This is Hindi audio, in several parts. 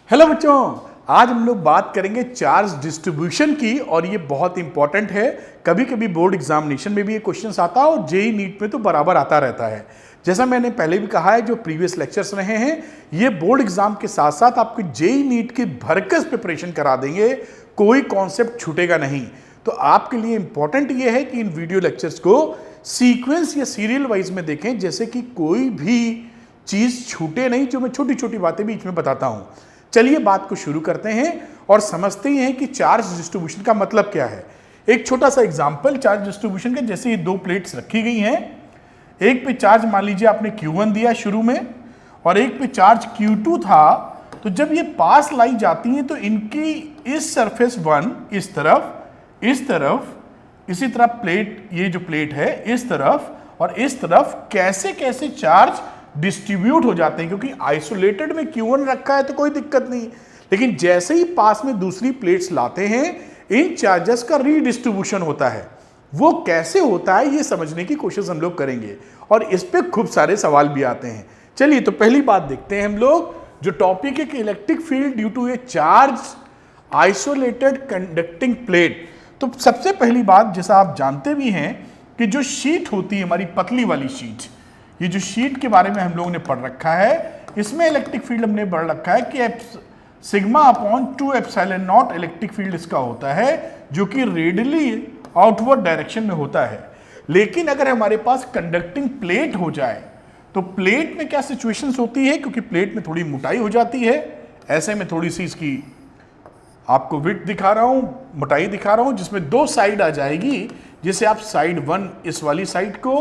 हेलो बच्चों, आज हम लोग बात करेंगे चार्ज डिस्ट्रीब्यूशन की और ये बहुत इंपॉर्टेंट है। कभी कभी बोर्ड एग्जामिनेशन में भी ये क्वेश्चन आता है और जेई नीट में तो बराबर आता रहता है। जैसा मैंने पहले भी कहा है, जो प्रीवियस लेक्चर्स रहे हैं ये बोर्ड एग्जाम के साथ साथ आपको जेई नीट की भरकस प्रिपरेशन करा देंगे, कोई कॉन्सेप्ट छूटेगा नहीं। तो आपके लिए इंपॉर्टेंट ये है कि इन वीडियो लेक्चर्स को सीक्वेंस या सीरियल वाइज में देखें, जैसे कि कोई भी चीज छूटे नहीं, जो मैं छोटी छोटी बातें बीच में बताता हूं। चलिए बात को शुरू करते हैं और समझते हैं कि चार्ज डिस्ट्रीब्यूशन का मतलब क्या है। एक छोटा सा एग्जांपल चार्ज डिस्ट्रीब्यूशन का, जैसे ये दो प्लेट्स रखी गई हैं, एक पे चार्ज मान लीजिए आपने Q1 दिया शुरू में और एक पे चार्ज Q2 था। तो जब ये पास लाई जाती हैं तो इनकी इस सरफेस 1 इस तरफ, इसी तरह प्लेट, ये जो प्लेट है इस तरफ और इस तरफ कैसे कैसे चार्ज डिस्ट्रीब्यूट हो जाते हैं। क्योंकि आइसोलेटेड में Q1 रखा है तो कोई दिक्कत नहीं, लेकिन जैसे ही पास में दूसरी प्लेट्स लाते हैं इन चार्जेस का रीडिस्ट्रीब्यूशन होता है। वो कैसे होता है ये समझने की कोशिश हम लोग करेंगे और इस पे खूब सारे सवाल भी आते हैं। चलिए तो पहली बात देखते हैं हम लोग, जो टॉपिक है कि electric field due to a charge isolated conducting plate. तो सबसे पहली बात, जैसा आप जानते भी हैं कि जो शीट होती है हमारी पतली वाली शीट, ये जो शीट के बारे में हम लोगों ने पढ़ रखा है, इसमें इलेक्ट्रिक फील्ड हमने पढ़ रखा है कि sigma upon 2 epsilon naught electric field इसका होता है, जो कि रेडियली आउटवर्ड डायरेक्शन में होता है। लेकिन अगर हमारे पास कंडक्टिंग प्लेट हो जाए तो प्लेट में क्या सिचुएशंस होती है, क्योंकि प्लेट में थोड़ी मोटाई हो जाती है। ऐसे में थोड़ी सी इसकी आपको विड्थ दिखा रहा हूं, मोटाई दिखा रहा हूं, जिसमें दो साइड आ जाएगी, जिसे आप साइड 1 इस वाली साइड को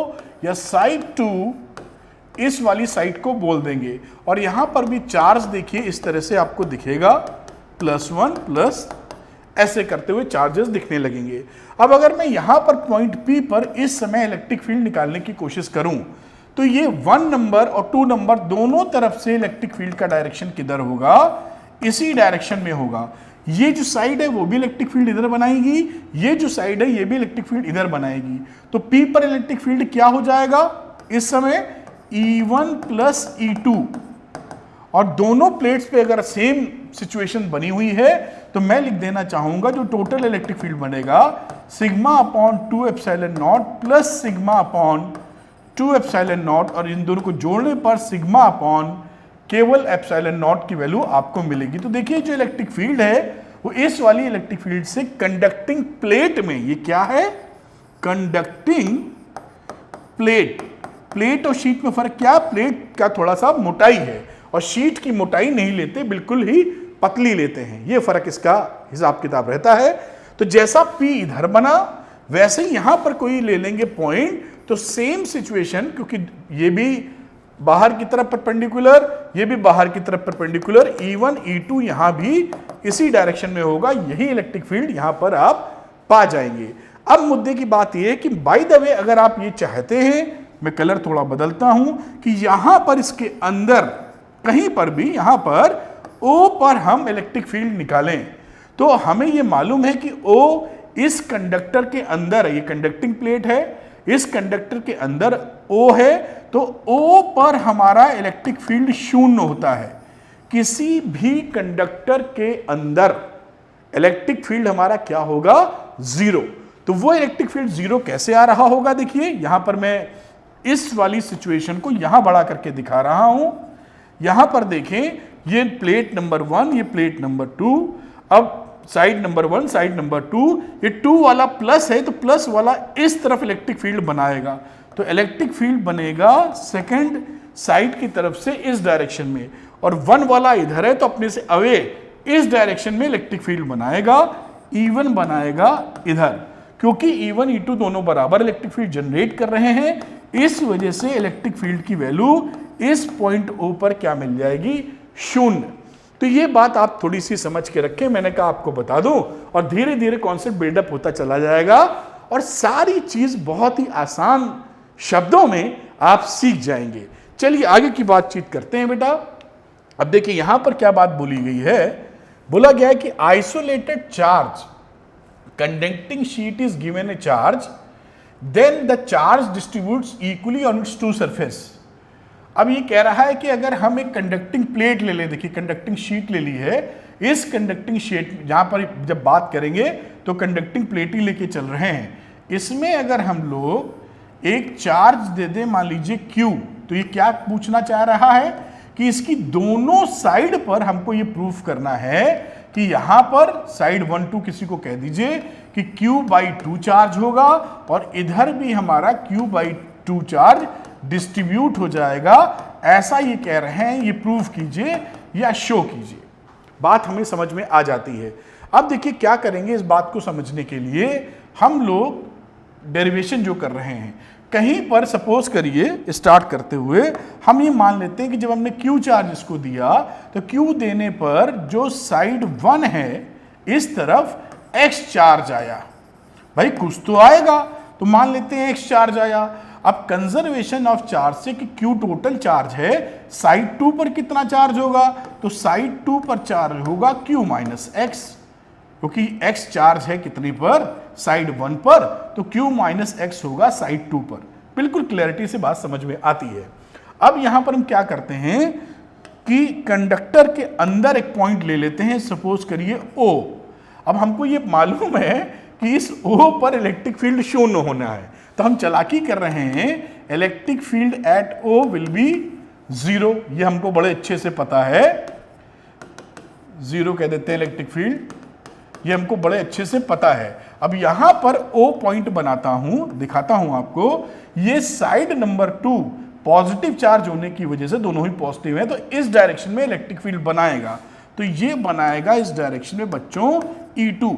या साइड 2 इस वाली साइड को बोल देंगे। और यहां पर भी चार्ज देखिए इस तरह से आपको दिखेगा, +1 प्लस, ऐसे करते हुए चार्जेस दिखने लगेंगे। अब अगर मैं यहां पर पॉइंट P पर इस समय इलेक्ट्रिक फील्ड निकालने की कोशिश करूं तो ये 1 नंबर और 2 नंबर दोनों तरफ से इलेक्ट्रिक फील्ड का डायरेक्शन किधर होगा, इसी डायरेक्शन में होगा। ये जो साइड है वो भी इलेक्ट्रिक फील्ड इधर बनाएगी, ये जो साइड है ये भी इलेक्ट्रिक फील्ड इधर बनाएगी। तो P पर इलेक्ट्रिक फील्ड क्या हो जाएगा इस समय, E1 प्लस E2। और दोनों प्लेट्स पे अगर सेम सिचुएशन बनी हुई है तो मैं लिख देना चाहूंगा जो टोटल इलेक्ट्रिक फील्ड बनेगा, sigma upon 2 epsilon not plus sigma upon 2 epsilon not, और इन दोनों को जोड़ने पर सिग्मा अपॉन केवल एप्सिलॉन नॉट की वैल्यू आपको मिलेगी। तो देखिए जो इलेक्ट्रिक फील्ड है वो इस वाली इलेक्ट्रिक फील्ड से कंडक्टिंग प्लेट में, ये क्या है, कंडक्टिंग प्लेट। प्लेट और शीट में फर्क क्या, प्लेट का थोड़ा सा मोटाई है और शीट की मोटाई नहीं लेते, बिल्कुल ही पतली लेते हैं। ये फर्क इसका हिसाब किताब रहता है। तो जैसा P इधर बना वैसे ही यहां पर कोई ले लेंगे पॉइंट, तो सेम सिचुएशन, क्योंकि ये भी बाहर की तरफ परपेंडिकुलर, ये भी बाहर की तरफ परपेंडिकुलर, E1 E2 यहां भी इसी डायरेक्शन में होगा, यही इलेक्ट्रिक फील्ड यहां पर आप पा जाएंगे। अब मुद्दे की बात यह है कि बाय द वे अगर आप ये चाहते हैं, मैं कलर थोड़ा बदलता हूं, कि यहां पर इसके अंदर कहीं पर भी यहां पर O पर हम इलेक्ट्रिक फील्ड निकालें तो हमें यह मालूम है कि O इस कंडक्टर के अंदर है, ये कंडक्टिंग प्लेट है, इस कंडक्टर के अंदर O है, तो O पर हमारा इलेक्ट्रिक फील्ड 0 होता है। किसी भी कंडक्टर के अंदर इलेक्ट्रिक फील्ड हमारा क्या होगा, 0। तो वो इलेक्ट्रिक फील्ड 0 कैसे आ रहा होगा, देखिए यहां पर मैं इस वाली सिचुएशन को यहां बड़ा करके दिखा रहा हूं। यहां पर देखें, ये प्लेट नंबर 1, ये प्लेट नंबर 2, अब साइड नंबर 1 साइड नंबर 2, ये 2 वाला प्लस है तो प्लस वाला इस तरफ इलेक्ट्रिक फील्ड बनाएगा। तो इलेक्ट्रिक फील्ड बनेगा सेकंड साइड की तरफ से इस डायरेक्शन में, और 1 वाला इधर है तो अपने से अवे इस डायरेक्शन में इलेक्ट्रिक फील्ड बनाएगा, E1 बनाएगा इधर। क्योंकि E1 E2 दोनों बराबर इलेक्ट्रिक फील्ड जनरेट कर रहे हैं, इस वजह से इलेक्ट्रिक फील्ड की वैल्यू इस पॉइंट O पर क्या मिल जाएगी, 0। तो ये बात आप थोड़ी सी समझ के रखें, मैंने कहा आपको बता दूं, और धीरे धीरे कॉन्सेप्ट बिल्डअप होता चला जाएगा और सारी चीज बहुत ही आसान शब्दों में आप सीख जाएंगे। चलिए आगे की बातचीत करते हैं बेटा। अब देखिए यहां पर क्या बात बोली गई है, बोला गया है कि isolated charge conducting sheet is given a charge, then the charge distributes equally on its two surface। अब ये कह रहा है कि अगर हम एक कंडक्टिंग प्लेट ले लें, देखिए कंडक्टिंग शीट ले ली है, इस कंडक्टिंग शीट जहां पर जब बात करेंगे तो कंडक्टिंग प्लेट ही लेके चल रहे हैं, इसमें अगर हम लोग एक चार्ज दे दें, मान लीजिए Q, तो ये क्या पूछना चाह रहा है कि इसकी दोनों साइड पर हमको ये प्रूफ करना है कि यहां पर साइड 1 2 किसी को कह दीजिए कि Q/2 चार्ज होगा और इधर भी हमारा Q/2 चार्ज डिस्ट्रीब्यूट हो जाएगा, ऐसा ये कह रहे हैं, ये प्रूफ कीजिए या शो कीजिए। बात हमें समझ में आ जाती है। अब देखिए क्या करेंगे, इस बात को समझने के लिए हम लोग डेरिवेशन जो कर रहे हैं, कहीं पर सपोज करिए स्टार्ट करते हुए हम ये मान लेते हैं कि जब हमने Q चार्ज इसको दिया तो Q देने पर जो साइड 1 है इस तरफ X चार्ज आया। भाई कुछ तो आएगा, तो मान लेते हैं X चार्ज आया। अब कंजर्वेशन ऑफ चार्ज से कि Q टोटल चार्ज है, साइड 2 पर कितना चार्ज होगा, तो साइड 2 पर चार्ज होगा Q माइनस X, क्योंकि X चार्ज है कितनी पर, साइड 1 पर, तो Q माइनस X होगा साइड 2 पर। बिल्कुल क्लैरिटी से बात समझ में आती है। अब यहां पर हम क्या करते हैं कि कंडक्टर के अंदर एक पॉइंट ले लेते हैं, सपोज करिए O। अब हमको ये मालूम है कि इस O पर इलेक्ट्रिक फील्ड शून्य होना है, तो हम चालाकी कर रहे हैं, electric field eight O will be 0, ये हमको बड़े अच्छे से पता है, 0 कह देते हैं इलेक्ट्रिक फील्ड, ये हमको बड़े अच्छे से पता है। अब यहां पर O पॉइंट बनाता हूं, दिखाता हूं आपको, ये साइड नंबर 2 पॉजिटिव चार्ज होने की वजह से दोनों ही पॉजिटिव है, तो इस डायरेक्शन में इलेक्ट्रिक फील्ड बनाएगा, तो ये बनाएगा इस डायरेक्शन में बच्चों E2,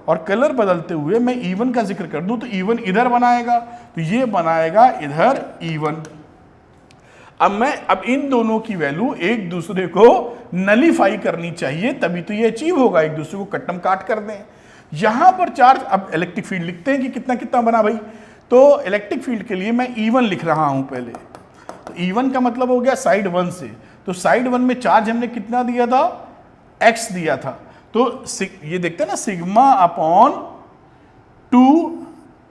और कलर बदलते हुए मैं E1 का जिक्र कर दूं तो E1 इधर बनाएगा, तो ये बनाएगा इधर E1। अब इन दोनों की वैल्यू एक दूसरे को नलीफाई करनी चाहिए, तभी तो ये अचीव होगा, एक दूसरे को कट्टम काट कर दें। यहां पर चार्ज, अब इलेक्ट्रिक फील्ड लिखते हैं कि कितना कितना बना भाई, तो इलेक्ट्रिक फील्ड के लिए मैं E1 लिख रहा हूं पहले, तो E1 का मतलब हो गया साइड 1 से, तो साइड 1 में चार्ज हमने कितना दिया था, X दिया था, तो ये देखते हैं ना सिग्मा अपॉन 2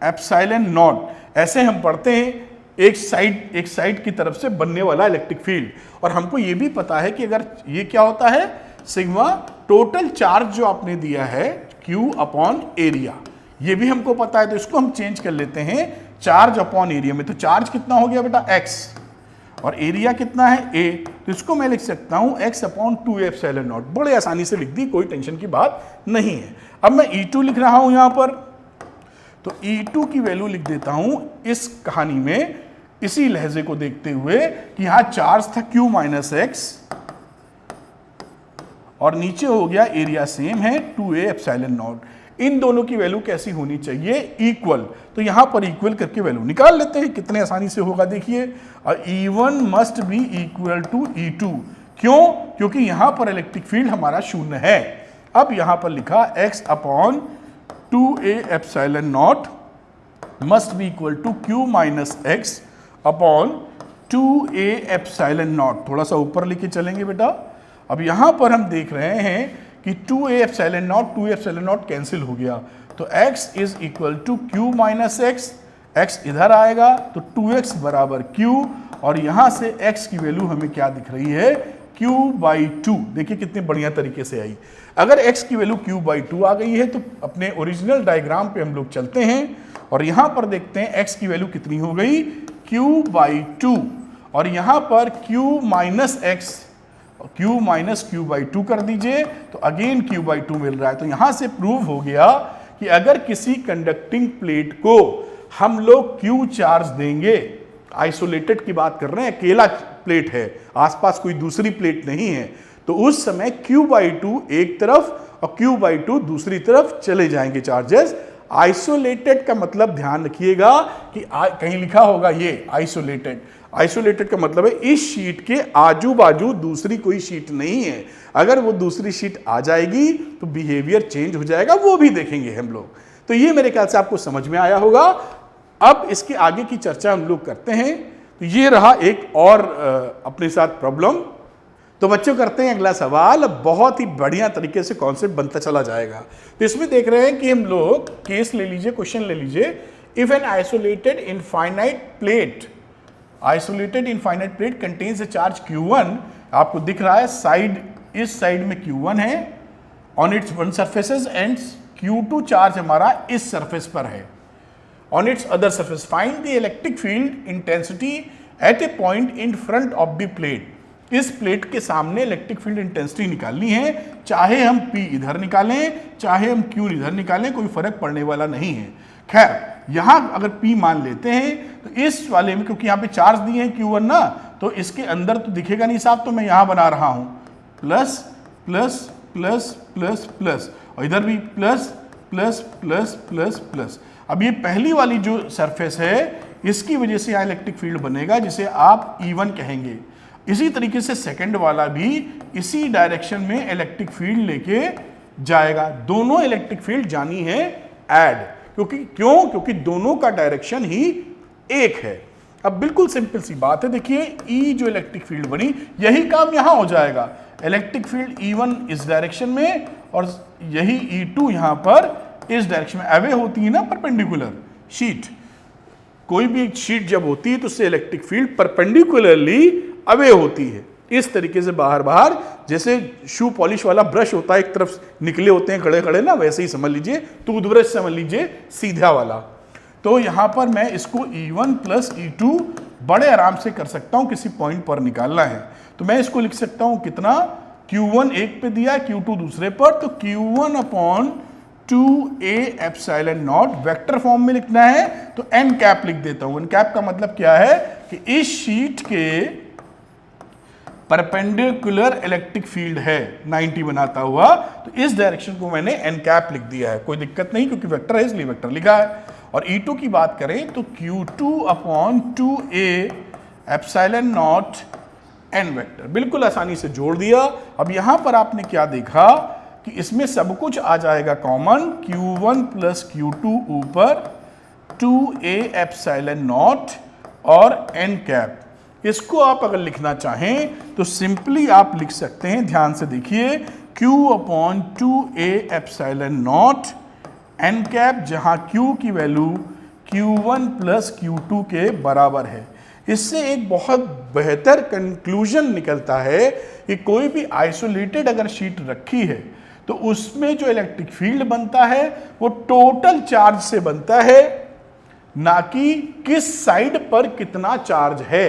एप्सिलॉन नॉट, ऐसे हम पढ़ते हैं एक साइड की तरफ से बनने वाला इलेक्ट्रिक फील्ड। और हमको ये भी पता है कि अगर ये क्या होता है, सिग्मा टोटल चार्ज जो आपने दिया है Q अपॉन एरिया, ये भी हमको पता है, तो इसको हम चेंज कर लेते हैं चार्ज अपॉन एरिया में। तो चार्ज कितना हो गया बेटा X, और एरिया कितना है A, तो इसको मैं लिख सकता हूं X अपॉन 2 एप्सिलॉन नॉट। बड़े आसानी से लिख दी, कोई टेंशन की बात नहीं है। अब मैं E2 लिख रहा हूं यहां पर, तो E2 की वैल्यू लिख देता हूं इस कहानी में, इसी लहजे को देखते हुए कि यहां चार्ज था Q माइनस X और नीचे हो गया एरिया सेम है 2A एप्सिलॉन नॉट। इन दोनों की वैल्यू कैसी होनी चाहिए, इक्वल, तो यहां पर इक्वल करके वैल्यू निकाल लेते हैं, कितने आसानी से होगा देखिए। और E1 must be equal to E2, क्यों, क्योंकि यहां पर इलेक्ट्रिक फील्ड हमारा शून्य है। अब यहां पर लिखा X upon 2A epsilon naught must be equal to Q minus X upon 2A epsilon naught. थोड़ा सा ऊपर लेके चलेंगे बेटा। अब यहां पर हम देख रहे हैं कि 2A epsilon naught 2 epsilon naught cancel हो गया, तो X is equal to Q minus X, X इधर आएगा तो 2X बराबर Q, और यहां से X की वैल्यू हमें क्या दिख रही है, Q/2। देखिए कितने बढ़िया तरीके से आई। अगर X की वैल्यू Q/2 आ गई है तो अपने ओरिजिनल डायग्राम पे हम लोग चलते हैं और यहां पर देखते हैं X की वैल्यू कितनी हो गई, Q/2, और यहां पर Q minus X, Q minus Q/2 कर दीजिए तो अगेन Q/2 मिल रहा है। तो यहां से प्रूव हो गया कि अगर किसी कंडक्टिंग प्लेट को हम लोग Q चार्ज देंगे, आइसोलेटेड की बात कर रहे हैं, अकेला प्लेट है, आसपास कोई दूसरी प्लेट नहीं है, तो उस समय Q/2 एक तरफ और Q/2 दूसरी तरफ चले जाएंगे चार्जेस। आइसोलेटेड का मतलब ध्यान रखिएगा कि कहीं लिखा होगा ये आइसोलेटेड, आइसोलेटेड का मतलब है इस शीट के आजू बाजू दूसरी कोई शीट नहीं है। अगर वो दूसरी शीट आ जाएगी तो बिहेवियर चेंज हो जाएगा, वो भी देखेंगे हम लोग। तो ये मेरे ख्याल से आपको समझ में आया होगा। अब इसके आगे की चर्चा हम लोग करते हैं। तो ये रहा एक और अपने साथ प्रॉब्लम। तो बच्चों करते हैं अगला सवाल। बहुत ही बढ़िया तरीके से कॉन्सेप्ट बनता चला जाएगा। तो इसमें देख रहे हैं कि हम लोग केस ले लीजिए, क्वेश्चन ले लीजिए। If an isolated infinite plate isolated infinite plate contains a charge Q1, आपको दिख रहा है साइड, इस साइड में Q1 है on it's one surfaces and Q2 charge हमारा इस सरफेस पर है on it's other surface. Find the electric field intensity at A point in front of the plate. इस प्लेट के सामने इलेक्ट्रिक फील्ड इंटेंसिटी निकालनी है, चाहे हम P इधर निकालें चाहे हम Q इधर निकालें, कोई फर्क पड़ने वाला नहीं है। खैर यहां अगर P मान लेते हैं तो इस वाले में, क्योंकि यहाँ पे चार्ज दिए हैं Q1 ना, तो इसके अंदर तो दिखेगा नहीं साहब, तो मैं यहां बना रहा हूं plus plus plus plus plus, और इधर भी plus plus plus plus plus. अब ये पहली वाली जो सरफेस है इसकी वजह से यहाँ इलेक्ट्रिक फील्ड बनेगा जिसे आप E1 कहेंगे। इसी तरीके से सेकंड वाला भी इसी डायरेक्शन में इलेक्ट्रिक फील्ड लेके जाएगा। दोनों इलेक्ट्रिक फील्ड जानी है ऐड, क्योंकि दोनों का डायरेक्शन ही एक है। अब बिल्कुल सिंपल सी बात है, देखिए E जो इलेक्ट्रिक फील्ड बनी यही काम यहां हो जाएगा। इलेक्ट्रिक फील्ड E1 इस डायरेक्शन में और यही E2 यहां पर इस डायरेक्शन में। अवे होती है ना परपेंडिकुलर शीट, कोई भी शीट जब होती है तो उससे इलेक्ट्रिक फील्ड परपेंडिकुलरली अवे होती है। इस तरीके से बाहर बाहर, जैसे शू पॉलिश वाला ब्रश होता है एक तरफ निकले होते हैं खड़े खड़े ना, वैसे ही समझ लीजिए टूथब्रश समझ लीजिए सीधा वाला। तो यहां पर मैं इसको E1 प्लस E2 बड़े आराम से कर सकता हूं, किसी पॉइंट पर निकालना है तो मैं इसको लिख सकता हूं कितना, Q1 एक पे दिया Q2 दूसरे पर, तो Q1 upon 2a epsilon not vector form में लिखना है तो n कैप लिख देता हूं। n कैप का मतलब क्या है कि इस शीट के परपेंडिकुलर इलेक्ट्रिक फील्ड है 90 बनाता हुआ, तो इस डायरेक्शन को मैंने n कैप लिख दिया है। कोई दिक्कत नहीं क्योंकि वेक्टर है इसलिए वेक्टर लिखा है। और E2 की बात करें तो Q2 upon 2a epsilon not n vector, बिल्कुल आसानी से जोड़ दिया। अब यहां पर आपने क्या देखा कि इसमें सब कुछ आ जाएगा कॉमन, Q1 प्लस Q2 ऊपर 2a एप्सिलॉन नॉट और n कैप। इसको आप अगर लिखना चाहें तो सिंपली आप लिख सकते हैं, ध्यान से देखिए, Q upon 2a epsilon not n cap, जहां Q की वैल्यू Q1 प्लस Q2 के बराबर है। इससे एक बहुत बेहतर कंक्लूजन निकलता है कि कोई भी आइसोलेटेड अगर शीट रखी है तो उसमें जो इलेक्ट्रिक फील्ड बनता है वो टोटल चार्ज से बनता है, ना कि किस साइड पर कितना चार्ज है।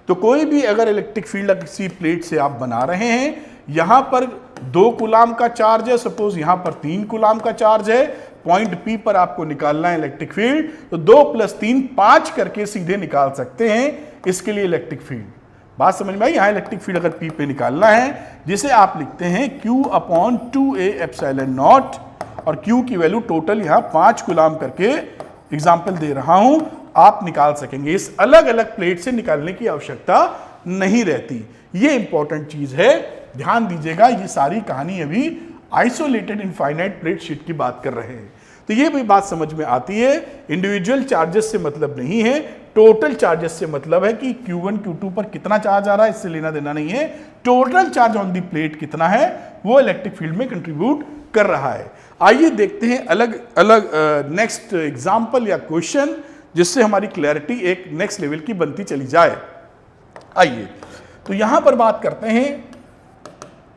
तो कोई भी अगर इलेक्ट्रिक फील्ड किसी प्लेट से आप बना रहे हैं, यहां पर 2 कूलाम का चार्ज है, सपोज यहां पर 3 कूलाम का चार्ज है, पॉइंट P पर आपको निकालना है इलेक्ट्रिक फील्ड, तो 2 + 3 5 करके सीधे निकाल सकते हैं इसके लिए इलेक्ट्रिक फील्ड। बात समझ में आई? यहां इलेक्ट्रिक फील्ड अगर P पे निकालना है, जिसे आप लिखते हैं Q upon 2a epsilon not, और Q की वैल्यू टोटल यहां 5 कूलाम करके एग्जाम्पल दे रहा हूं, आप निकाल सकेंगे। इस अलग अलग प्लेट से निकालने की आवश्यकता नहीं रहती। ये इंपॉर्टेंट चीज है, ध्यान दीजिएगा। ये सारी कहानी अभी आइसोलेटेड इनफाइनाइट प्लेट शीट की बात कर रहे हैं, तो ये भी बात समझ में आती है। इंडिविजुअल चार्जेस से मतलब नहीं है, टोटल चार्जेस से मतलब है कि Q1 Q2 पर कितना चार्ज आ रहा है, इससे लेना देना नहीं है। Total charge on the plate कितना है वो इलेक्ट्रिक फील्ड में कंट्रीब्यूट कर रहा है। आइए देखते हैं अलग अलग नेक्स्ट एग्जाम्पल या क्वेश्चन, जिससे हमारी क्लैरिटी एक नेक्स्ट लेवल की बनती चली जाए। आइए तो यहां पर बात करते हैं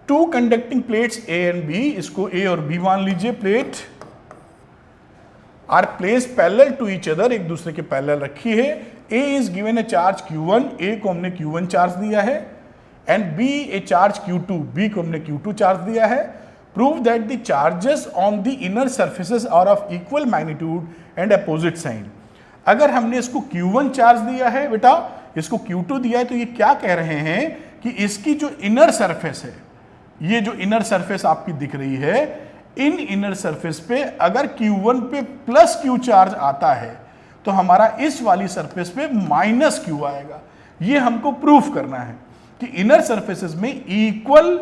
2 conducting plates A and B, इसको A और B मान लीजिए। Plate are place parallel to each other, एक दूसरे के पैरेलल रखी है। A is given a charge Q1, A को हमने Q1 चार्ज दिया है, and B a charge Q2, B को हमने Q2 चार्ज दिया है। Prove that the charges on the inner surfaces are of equal magnitude and opposite sign. अगर हमने इसको Q1 चार्ज दिया है बेटा, इसको Q2 दिया है, तो ये क्या कह रहे हैं कि इसकी जो इनर सरफेस है, ये जो इनर सरफेस आपकी दिख रही है, इन इनर सरफेस पे अगर Q1 पे प्लस Q चार्ज आता है तो हमारा इस वाली सरफेस पे माइनस Q आएगा। ये हमको प्रूफ करना है कि इनर सरफेसेस में इक्वल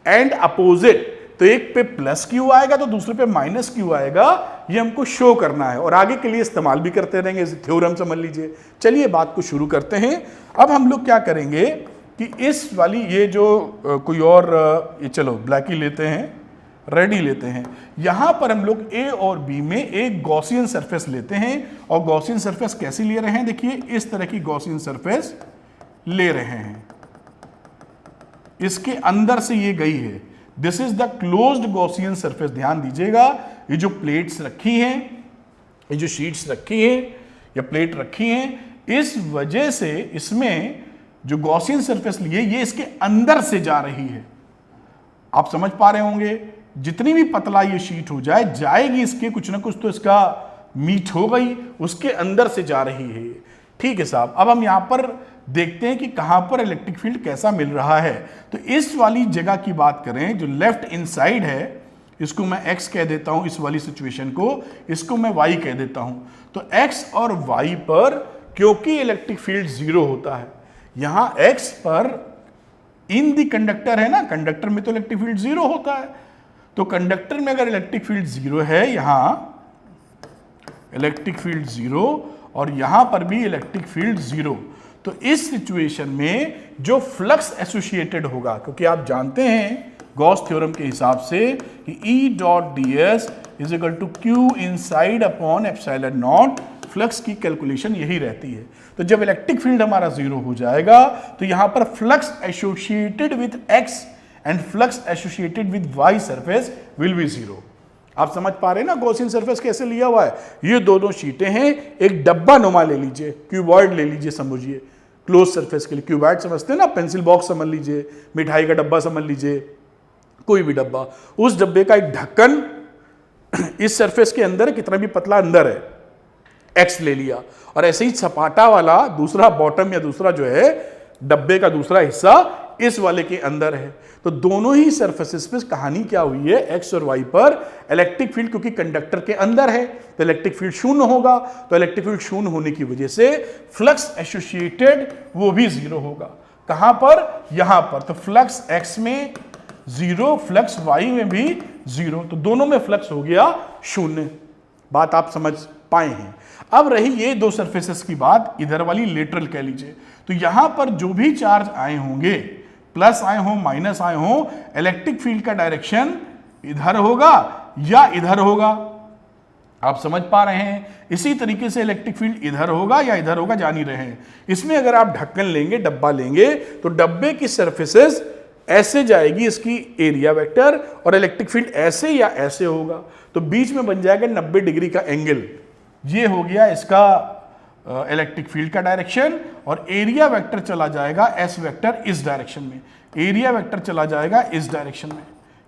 एंड अपोजिट, तो एक पे प्लस Q आएगा तो दूसरे पे माइनस Q आएगा, ये हमको शो करना है और आगे के लिए इस्तेमाल भी करते रहेंगे, इसे थ्योरम समझ लीजिए। चलिए बात को शुरू करते हैं। अब हम लोग क्या करेंगे कि इस वाली ये जो कोई और, ये चलो ब्लैक ही लेते हैं, रेडी लेते हैं। यहां पर हम लोग ए और बी में एक गॉसियन सरफेस लेते हैं और गॉसियन सरफेस कैसी ले रहे हैं, देखिए इस तरह की गॉसियन सरफेस ले रहे हैं, इसके अंदर से ये गई है। This is the closed Gaussian surface. ध्यान दीजिएगा, ये जो प्लेट्स रखी हैं, ये जो शीट्स रखी हैं या प्लेट रखी हैं, इस वजह से इसमें जो गॉसियन सरफेस लिए ये इसके अंदर से जा रही है। आप समझ पा रहे होंगे, जितनी भी पतला ये शीट हो जाए, जाएगी इसके कुछ ना कुछ तो इसका मीट हो गई, उसके अंदर से जा रही है। ठीक है साहब, अब हम यहां पर देखते हैं कि कहां पर इलेक्ट्रिक फील्ड कैसा मिल रहा है। तो इस वाली जगह की बात करें, जो लेफ्ट इनसाइड है, इसको मैं x कह देता हूं, इस वाली सिचुएशन को, इसको मैं y कह देता हूं। तो x और y पर क्योंकि इलेक्ट्रिक फील्ड 0 होता है, यहां x पर इन दी कंडक्टर है ना, कंडक्टर में तो इलेक्ट्रिक फील्ड 0 होता है, तो कंडक्टर में अगर इलेक्ट्रिक फील्ड 0 है, यहां इलेक्ट्रिक फील्ड 0 और यहां पर भी इलेक्ट्रिक फील्ड 0, तो इस सिचुएशन में जो फ्लक्स एसोसिएटेड होगा, क्योंकि आप जानते हैं गॉस थ्योरम के हिसाब से कि E dot ds is equal to Q inside upon epsilon naught, flux की कैलकुलेशन यही रहती है। तो जब इलेक्ट्रिक फील्ड हमारा 0 हो जाएगा तो यहां पर flux associated with x and flux associated with y surface will be 0। आप समझ पा रहे हैं ना गॉसियन सरफेस कैसे लिया हुआ है। ये दोनों शीटें हैं, एक डब्बा नुमा ले लीजिए, क्यूबॉइड ले लीजिए, समझिए क्लोज सरफेस के लिए। क्यूबॉइड समझते हैं ना, पेंसिल बॉक्स समझ लीजिए, मिठाई का डब्बा समझ लीजिए, कोई भी डब्बा, उस डब्बे का एक ढक्कन इस सरफेस के अंदर कितना भी पतला अंदर है, एक्स ले लिया, और ऐसे ही सपाटा वाला दूसरा बॉटम या दूसरा जो है डब्बे का दूसरा हिस्सा इस वाले के अंदर है। तो दोनों ही सरफेसेस पे कहानी क्या हुई है, एक्स और वाई पर इलेक्ट्रिक फील्ड क्योंकि कंडक्टर के अंदर है तो इलेक्ट्रिक फील्ड शून्य होगा, तो इलेक्ट्रिक फील्ड शून्य होने की वजह से फ्लक्स एसोसिएटेड वो भी 0 होगा। कहां पर, यहां पर। तो फ्लक्स एक्स में 0, फ्लक्स वाई में भी 0, तो दोनों में फ्लक्स हो गया 0। बात आप समझ पाए हैं। अब रही ये दो सरफेसेस की बात, इधर वाली लेटरल कह लीजिए। तो यहां पर जो भी चार्ज आए होंगे, प्लस आए हो माइनस आए हो, इलेक्ट्रिक फील्ड का डायरेक्शन इधर होगा या इधर होगा। आप समझ पा रहे हैं। इसी तरीके से इलेक्ट्रिक फील्ड इधर होगा या इधर होगा, जान ही रहे हैं। इसमें अगर आप ढक्कन लेंगे, डब्बा लेंगे, तो डब्बे की सरफेसेस ऐसे जाएगी इसकी एरिया वेक्टर, और इलेक्ट्रिक फील्ड ऐसे या ऐसे होगा, तो बीच में बन जाएगा 90 डिग्री का एंगल। ये हो गया इसका इलेक्ट्रिक फील्ड का डायरेक्शन, और एरिया वेक्टर चला जाएगा एस वेक्टर इस डायरेक्शन में, एरिया वेक्टर चला जाएगा इस डायरेक्शन में।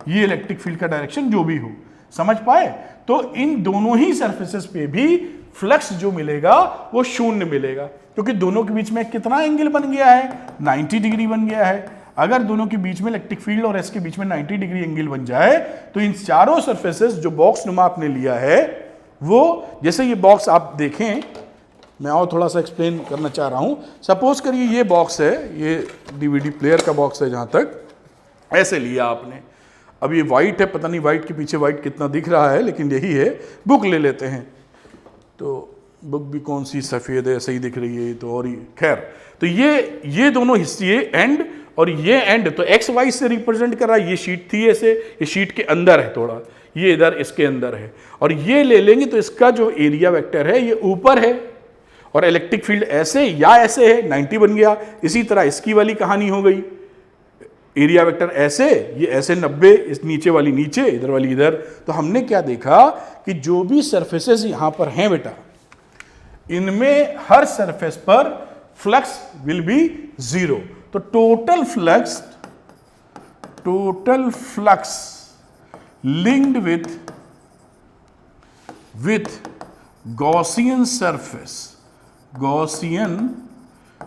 ये इलेक्ट्रिक फील्ड का डायरेक्शन जो भी हो, समझ पाए। तो इन दोनों ही सरफेसेस पे भी फ्लक्स जो मिलेगा वो 0 मिलेगा, क्योंकि दोनों के बीच में कितना एंगल बन गया है, 90 डिग्री बन गया है। अगर दोनों के बीच में इलेक्ट्रिक फील्ड और एस के बीच में 90 डिग्री एंगल बन जाए, तो इन चारों सरफेसेस जो बॉक्स नुमा आपने लिया है, वो जैसे ये बॉक्स आप देखें, मैं और थोड़ा सा एक्सप्लेन करना चाह रहा हूं। सपोज करिए ये बॉक्स है, ये डीवीडी प्लेयर का बॉक्स है, जहां तक ऐसे लिया आपने। अब ये वाइट है, पता नहीं वाइट के पीछे वाइट कितना दिख रहा है, लेकिन यही है। बुक ले लेते हैं, तो बुक भी कौन सी सफ़ेद है, सही दिख रही है, तो और खैर, तो ये दोनों हिस्से एंड और ये एंड, तो एक्स वाई से रिप्रेजेंट कर रहा है। ये शीट थी ऐसे, ये शीट के अंदर है थोड़ा, ये इधर इसके अंदर है, और ये ले लेंगे तो इसका जो एरिया वेक्टर है ये ऊपर है, और इलेक्ट्रिक फील्ड ऐसे या ऐसे है, 90 बन गया। इसी तरह इसकी वाली कहानी हो गई, एरिया वेक्टर ऐसे, ये ऐसे 90, इस नीचे वाली नीचे, इधर वाली इधर। तो हमने क्या देखा कि जो भी सरफेसेस यहां पर हैं बेटा, इनमें हर सरफेस पर फ्लक्स विल बी 0। तो total flux linked with Gaussian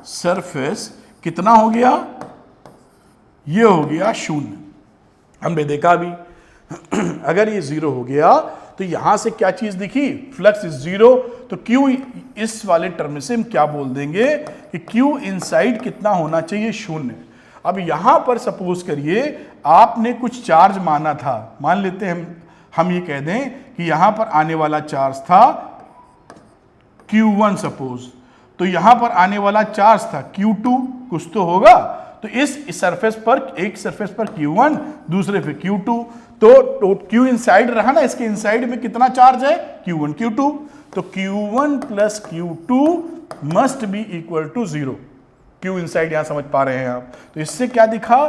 surface कितना हो गया, ये हो गया 0। हमने देखा अभी अगर ये 0 हो गया तो यहां से क्या चीज दिखी, फ्लक्स इज 0, तो Q इस वाले टर्म से हम क्या बोल देंगे कि Q इनसाइड कितना होना चाहिए, 0। अब यहां पर सपोज करिए आपने कुछ चार्ज माना था, मान लेते हैं हम ये कह दें कि यहां पर आने वाला चार्ज था Q1 सपोज, तो यहां पर आने वाला चार्ज था Q2, कुछ तो होगा। तो इस सरफेस पर, एक सरफेस पर Q1, दूसरे पे Q2, तो Q इनसाइड रहा ना, इसके इनसाइड में कितना चार्ज है, Q1 Q2, तो Q1 plus Q2 must be equal to 0। Q inside यहां समझ पा रहे हैं आप, तो इससे क्या दिखा,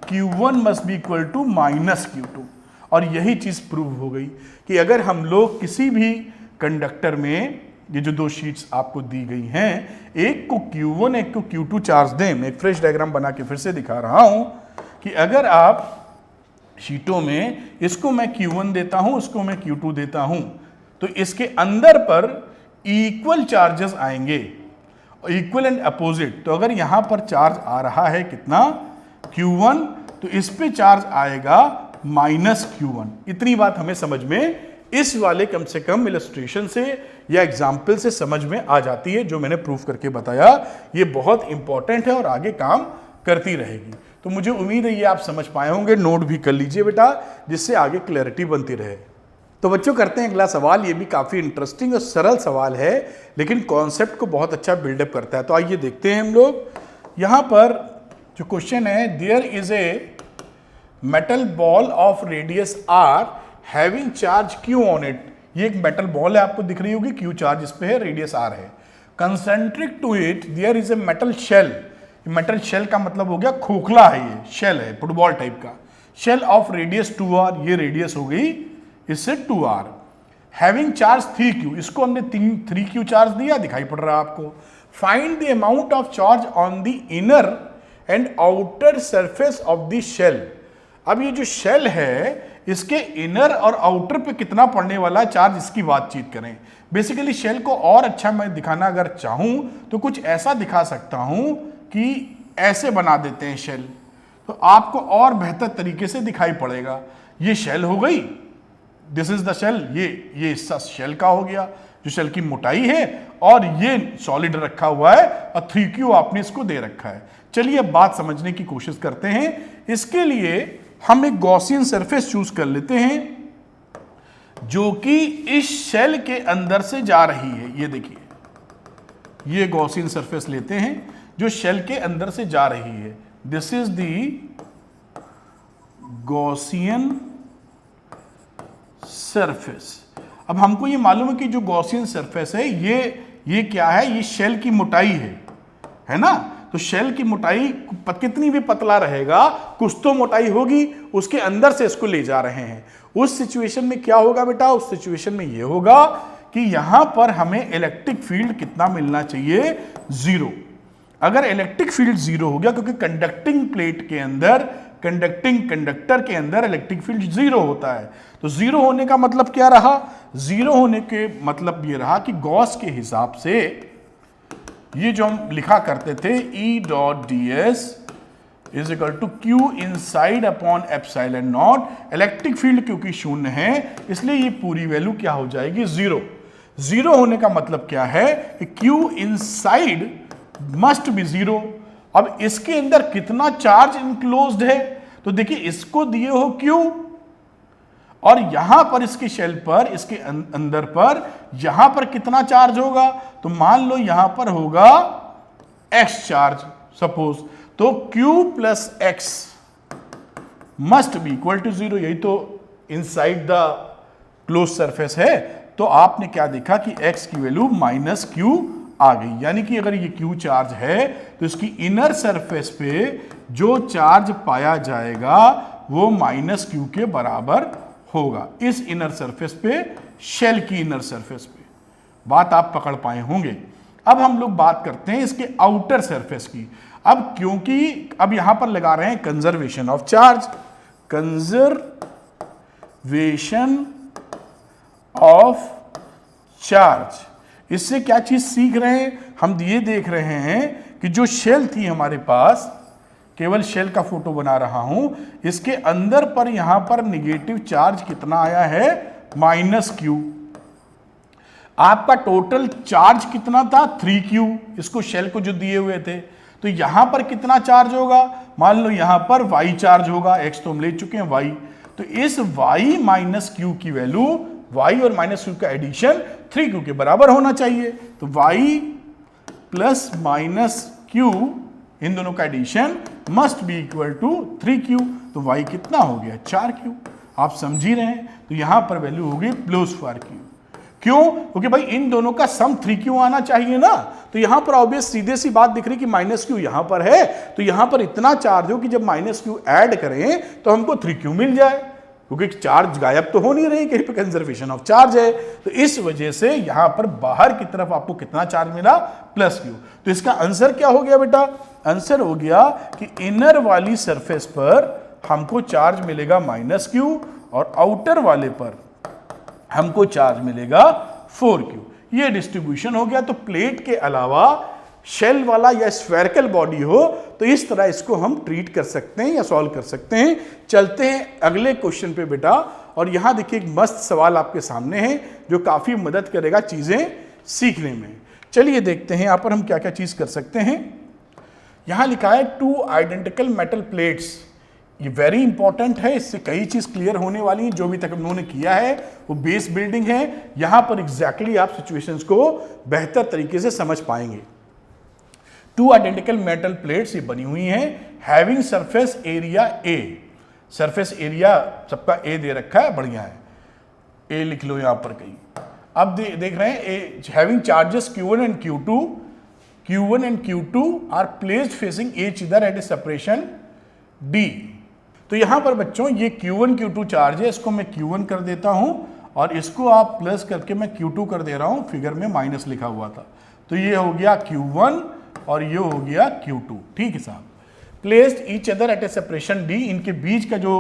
Q1 must be equal to minus Q2। और यही चीज प्रूव हो गई कि अगर हम लोग किसी भी कंडक्टर में, ये जो दो शीट्स आपको दी गई हैं, एक को Q1 एक को Q2 चार्ज दें, मैं एक फ्रेश डायग्राम बना के फिर से दिखा रहा हूं कि अगर आप शीटों में इसको मैं Q1 देता हूं, उसको मैं Q2 देता हूं, तो इसके अंदर पर इक्वल चार्जेस आएंगे, इक्वल एंड अपोजिट। तो अगर यहां पर चार्ज आ रहा है कितना, Q1, तो इस पे चार्ज आएगा माइनस Q1। इतनी बात हमें समझ में इस वाले कम से कम इलस्ट्रेशन से या एग्जाम्पल से समझ में आ जाती है, जो मैंने प्रूफ करके बताया। ये बहुत इंपॉर्टेंट है और आगे काम करती रहेगी। तो मुझे उम्मीद है ये आप समझ पाए होंगे, नोट भी कर लीजिए बेटा, जिससे आगे क्लैरिटी बनती रहे। तो बच्चों करते हैं अगला सवाल, ये भी काफी इंटरेस्टिंग और सरल सवाल है, लेकिन कॉन्सेप्ट को बहुत अच्छा बिल्डअप करता है। तो आइए देखते हैं हम लोग। यहां पर जो क्वेश्चन है, there is a metal ball of radius r having charge Q on it. ये एक मेटल बॉल है, आपको दिख रही होगी, Q चार्ज इस पे है, रेडियस r है। Concentric to it there is a metal shell. Metal shell का मतलब हो गया खोखला है, ये शेल है फुटबॉल टाइप का। शेल ऑफ रेडियस 2r, ये रेडियस हो गई इससे 2r। हैविंग चार्ज 3Q, इसको हमने 3Q चार्ज दिया, दिखाई पड़ रहा है आपको। Find the amount of charge on the inner and outer surface of the shell. अब ये जो शेल है, इसके इनर और आउटर पे कितना पड़ने वाला चार्ज, इसकी बातचीत करें। बेसिकली शेल को और अच्छा मैं दिखाना अगर चाहूं तो कुछ ऐसा दिखा सकता हूं कि ऐसे बना देते हैं शेल, तो आपको और बेहतर तरीके से दिखाई पड़ेगा। ये शेल हो गई, दिस इज द शेल, ये हिस्सा शेल का हो गया, जो शेल की मोटाई है, और ये सॉलिड रखा हुआ है और 3Q आपने इसको दे रखा है। चलिए अब बात समझने की कोशिश करते हैं। इसके लिए हम एक गॉसियन सरफेस चूज कर लेते हैं, जो कि इस शेल के अंदर से जा रही है। ये देखिए, ये गॉसियन सरफेस लेते हैं जो शेल के अंदर से जा रही है। This is the Gaussian surface. अब हमको ये मालूम है कि जो गॉसियन सरफेस है, ये क्या है, ये शेल की मोटाई है ना। तो शेल की मोटाई कितनी भी पतला रहेगा, कुछ तो मोटाई होगी, उसके अंदर से इसको ले जा रहे हैं। उस सिचुएशन में क्या होगा बेटा, उस सिचुएशन में ये होगा कि यहां पर हमें इलेक्ट्रिक फील्ड कितना मिलना चाहिए, 0। अगर इलेक्ट्रिक फील्ड 0 हो गया, क्योंकि कंडक्टिंग प्लेट के अंदर, कंडक्टर के अंदर इलेक्ट्रिक फील्ड 0 होता है, तो 0 होने का मतलब क्या रहा, 0 होने के मतलब ये रहा कि गॉस के हिसाब से ये जो हम लिखा करते थे, E dot ds is equal to Q inside upon epsilon naught. Electric field क्योंकि 0 है, इसलिए ये पूरी वैल्यू क्या हो जाएगी, 0। 0 होने का मतलब क्या है कि Q इनसाइड मस्ट बी 0। अब इसके अंदर कितना चार्ज इनक्लोज्ड है, तो देखिए इसको दिए हो Q, और यहां पर इसके शेल पर, इसके अंदर पर यहां पर कितना चार्ज होगा, तो मान लो यहां पर होगा x चार्ज सपोज, तो Q plus x must be equal to 0। यही तो इनसाइड द क्लोज सरफेस है। तो आपने क्या देखा कि x की वैल्यू माइनस Q आ गई, यानी कि अगर ये Q चार्ज है तो इसकी इनर सरफेस पे जो चार्ज पाया जाएगा वो माइनस Q के बराबर होगा, इस इनर सरफेस पे, शेल की इनर सरफेस पे। बात आप पकड़ पाए होंगे। अब हम लोग बात करते हैं इसके आउटर सरफेस की। अब क्योंकि अब यहां पर लगा रहे हैं conservation of charge, conservation of charge, इससे क्या चीज सीख रहे हैं हम, ये देख रहे हैं कि जो शेल थी हमारे पास, केवल शेल का फोटो बना रहा हूं, इसके अंदर पर यहां पर निगेटिव चार्ज कितना आया है, माइनस Q। आपका टोटल चार्ज कितना था, 3Q, इसको शेल को जो दिए हुए थे। तो यहां पर कितना चार्ज होगा, मान लो यहां पर Y चार्ज होगा, X तो हम ले चुके हैं, Y। तो इस Y माइनस Q की वैल्यू, Y और माइनस Q का एडिशन 3Q के बराबर होना चाहिए। तो Y प्लस माइनस Q, इन दोनों का addition must be equal to 3Q। तो y कितना हो गया, 4Q। आप समझ ही रहे हैं, तो यहां पर वैल्यू होगी +4q। क्यों? क्योंकि भाई इन दोनों का सम 3q आना चाहिए ना, तो यहां पर ऑब्वियस सीधे सी बात दिख रही कि -q यहां पर है, तो यहां पर इतना चार्ज हो कि जब -q ऐड करें तो हमको 3q मिल जाए, क्योंकि चार्ज गायब तो हो नहीं रही, कहीं पे कंजर्वेशन ऑफ चार्ज है। तो इस वजह से यहां पर बाहर की तरफ आपको कितना चार्ज मिला? +q। तो इसका आंसर क्या हो गया बेटा? आंसर हो गया कि इनर वाली सरफेस पर हमको चार्ज मिलेगा -q और आउटर वाले पर हमको चार्ज मिलेगा 4q। ये डिस्ट्रीब्यूशन हो गया। तो प्लेट के अलावा शेल वाला या स्फेरिकल बॉडी हो तो इस तरह इसको हम ट्रीट कर सकते हैं या सॉल्व कर सकते हैं। चलते हैं अगले क्वेश्चन पे बेटा, और यहां देखिए एक मस्त सवाल आपके सामने है जो काफी मदद करेगा चीजें सीखने में। चलिए देखते हैं यहां पर हम क्या क्या चीज कर सकते हैं। यहां लिखा है 2 आइडेंटिकल मेटल प्लेट्स। ये वेरी इंपॉर्टेंट है, इससे कई चीज क्लियर होने वाली है। जो भी तक उन्होंने किया है वो बेस बिल्डिंग है, यहां पर एग्जैक्टली आप सिचुएशंस को बेहतर तरीके से समझ पाएंगे। 2 आइडेंटिकल मेटल प्लेट्स ये बनी हुई हैं, having surface area A। Surface area सबका A दे रखा है, बढ़िया है, A लिख लो यहां पर कहीं। अब देख रहे हैं having charges Q1 and Q2। Q1 and Q2 are placed facing each other at a separation D। तो यहां पर बच्चों ये Q1 Q2 चार्ज है, इसको मैं Q1 कर देता हूं और इसको आप प्लस करके मैं Q2 कर दे रहा हूं, फिगर में माइनस लिखा हुआ था। तो ये हो गया Q1 और ये हो गया Q2। ठीक है साहब। Placed each other at a separation D, इनके बीच का जो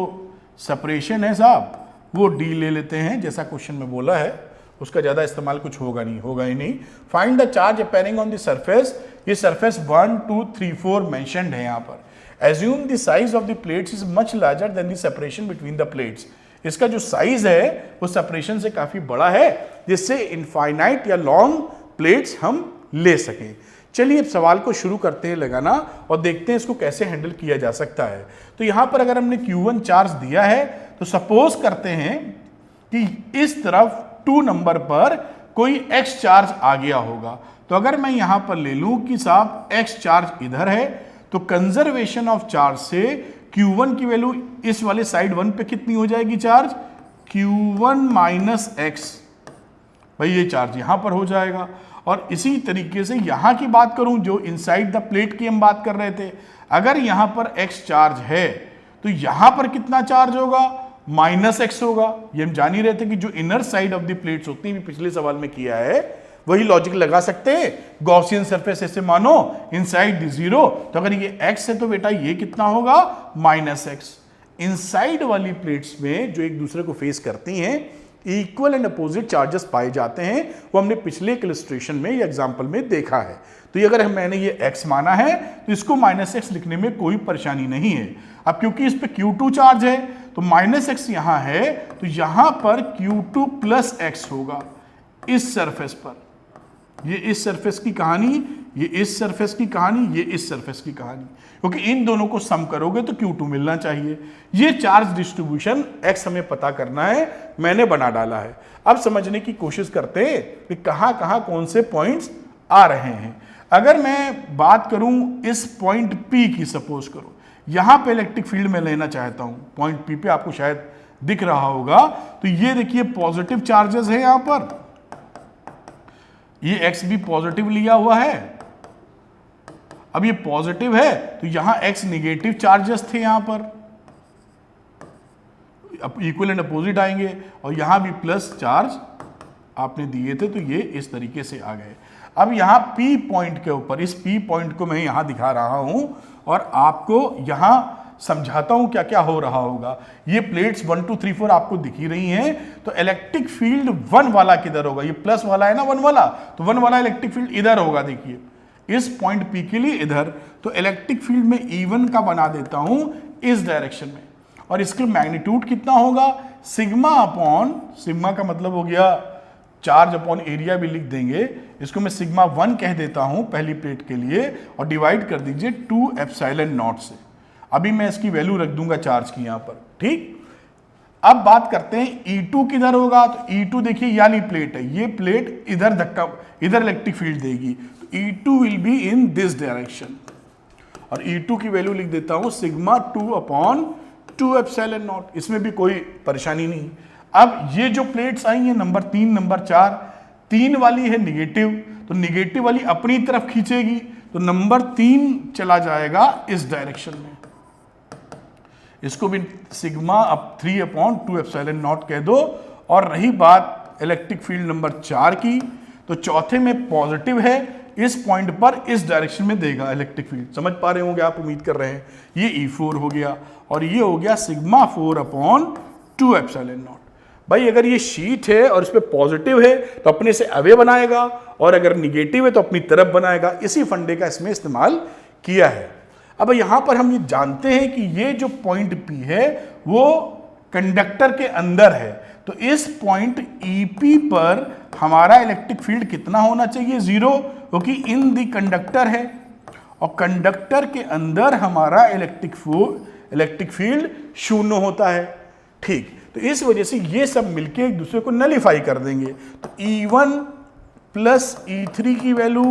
सेपरेशन है साहब वो D ले लेते हैं, जैसा क्वेश्चन में बोला है, उसका ज्यादा इस्तेमाल कुछ होगा ही नहीं। Find the charge appearing on the surface. ये सरफेस 1 2 3 4 मेंशन्ड है यहां पर। Assume the size of the plates is much larger than the separation between the plates। इसका जो साइज है वो सेपरेशन से काफी बड़ा है, जिससे इनफाइनाइट या लॉन्ग प्लेट्स हम ले सकें। चलिए अब सवाल को शुरू करते हैं लगाना और देखते हैं इसको कैसे हैंडल किया जा सकता है। तो यहां पर अगर हमने Q1 चार्ज दिया है तो सपोज करते हैं कि इस तरफ 2 नंबर पर कोई X चार्ज आ गया होगा। तो अगर मैं यहां पर ले लूं कि साहब X चार्ज इधर है, तो कंजर्वेशन ऑफ चार्ज से Q1 की वैल्यू इस वाले साइड 1 पे कितनी हो जाएगी चार्ज? Q1 minus X। भाई ये चार्ज यहां पर हो जाएगा। और इसी तरीके से यहां की बात करूं, जो इनसाइड द प्लेट की हम बात कर रहे थे, अगर यहां पर X चार्ज है तो यहां पर कितना चार्ज होगा? -X होगा। ये हम जान ही रहे थे कि जो inner side of the plates होती है, पिछले सवाल में किया है वही लॉजिक लगा सकते हैं। गॉसियन सरफेस ऐसे मानो इनसाइड द 0, तो अगर ये x है तो बेटा ये कितना होगा? -x। इनसाइड वाली प्लेट्स में जो एक दूसरे को फेस करती हैं, इक्वल एंड अपोजिट चार्जेस पाए जाते हैं। वो हमने पिछले इलस्ट्रेशन में या एग्जांपल में देखा है। तो ये अगर मैंने ये x माना है तो इसको -x लिखने में कोई परेशानी नहीं है। अब क्योंकि इस पे Q2 चार्ज है तो -x यहां है, तो यहां पर Q2 प्लस x होगा इस सरफेस पर। ये इस सरफेस की कहानी, ये इस सरफेस की कहानी, ये इस सरफेस की कहानी, क्योंकि इन दोनों को सम करोगे तो Q2 मिलना चाहिए। ये चार्ज डिस्ट्रीब्यूशन X हमें पता करना है, मैंने बना डाला है। अब समझने की कोशिश करते हैं कि कहां कहां कौन से पॉइंट्स आ रहे हैं। अगर मैं बात करूं इस पॉइंट P की, सपोज करो यहां पे इलेक्ट्रिक फील्ड में लेना चाहता हूं, पॉइंट P पे आपको शायद दिख रहा होगा। तो ये देखिए पॉजिटिव चार्जेस है यहां पर, ये X भी पॉजिटिव लिया हुआ है। अब ये पॉजिटिव है तो यहां X निगेटिव चार्जेस थे यहां पर, अब इक्वल एंड अपोजिट आएंगे, और यहां भी प्लस चार्ज आपने दिए थे, तो ये इस तरीके से आ गए। अब यहां P पॉइंट के ऊपर, इस P पॉइंट को मैं यहां दिखा रहा हूं और आपको यहां समझाता हूं क्या क्या हो रहा होगा। ये प्लेट्स 1 2 3 4 आपको दिख ही रही हैं। तो इलेक्ट्रिक फील्ड 1 वाला किधर होगा? ये प्लस वाला है ना 1 वाला, तो 1 वाला इलेक्ट्रिक फील्ड इधर होगा। देखिए इस पॉइंट P के लिए इधर, तो इलेक्ट्रिक फील्ड में E1 का बना देता हूं इस डायरेक्शन में, और इसके मैग्नीट्यूड कितना होगा? सिग्मा अपॉन, सिग्मा का मतलब हो गया चार्ज अपॉन एरिया भी लिख देंगे, इसको मैं सिग्मा 1 कह देता हूं पहली प्लेट के लिए, और डिवाइड कर दीजिए 2 एप्सिलॉन नॉट से। अभी मैं इसकी वैल्यू रख दूंगा चार्ज की यहां पर। ठीक, अब बात करते हैं E2 किधर होगा? तो E2 देखिए ये वाली प्लेट है, ये प्लेट इधर धक्का, इधर इलेक्ट्रिक फील्ड देगी, तो E2 will be in this direction, और E2 की वैल्यू लिख देता हूं सिग्मा 2 अपॉन 2 एप्सिलॉन नॉट, इसमें भी कोई परेशानी नहीं। अब ये जो प्लेट्स आई हैं नंबर 3 नंबर 4, 3 वाली है निगेटिव, तो निगेटिव वाली अपनी तरफ खींचेगी, तो नंबर 3 चला जाएगा इस डायरेक्शन में, इसको भी सिग्मा अब 3/2 एप्सिलॉन नॉट कह दो। और रही बात इलेक्ट्रिक फील्ड नंबर 4 की, तो चौथे में पॉजिटिव है, इस पॉइंट पर इस डायरेक्शन में देगा इलेक्ट्रिक फील्ड, समझ पा रहे होंगे आप, उम्मीद कर रहे हैं। ये E4 हो गया और ये हो गया सिग्मा 4/2 एप्सिलॉन नॉट। भाई अगर ये शीट है और इस पे पॉजिटिव है तो अपने से अवे बनाएगा, और अगर निगेटिव है तो अपनी तरफ बनाएगा। इसी फंडे का इसमें इस्तेमाल किया है। अब यहां पर हम ये जानते हैं कि ये जो पॉइंट P है वो कंडक्टर के अंदर है, तो इस पॉइंट EP पर हमारा इलेक्ट्रिक फील्ड कितना होना चाहिए? 0, क्योंकि इन दी कंडक्टर है, और कंडक्टर के अंदर हमारा इलेक्ट्रिक फील्ड 0 होता है। ठीक, तो इस वजह से ये सब मिलके एक दूसरे को नलीफाई कर देंगे। तो E1 प्लस E3 की वैल्यू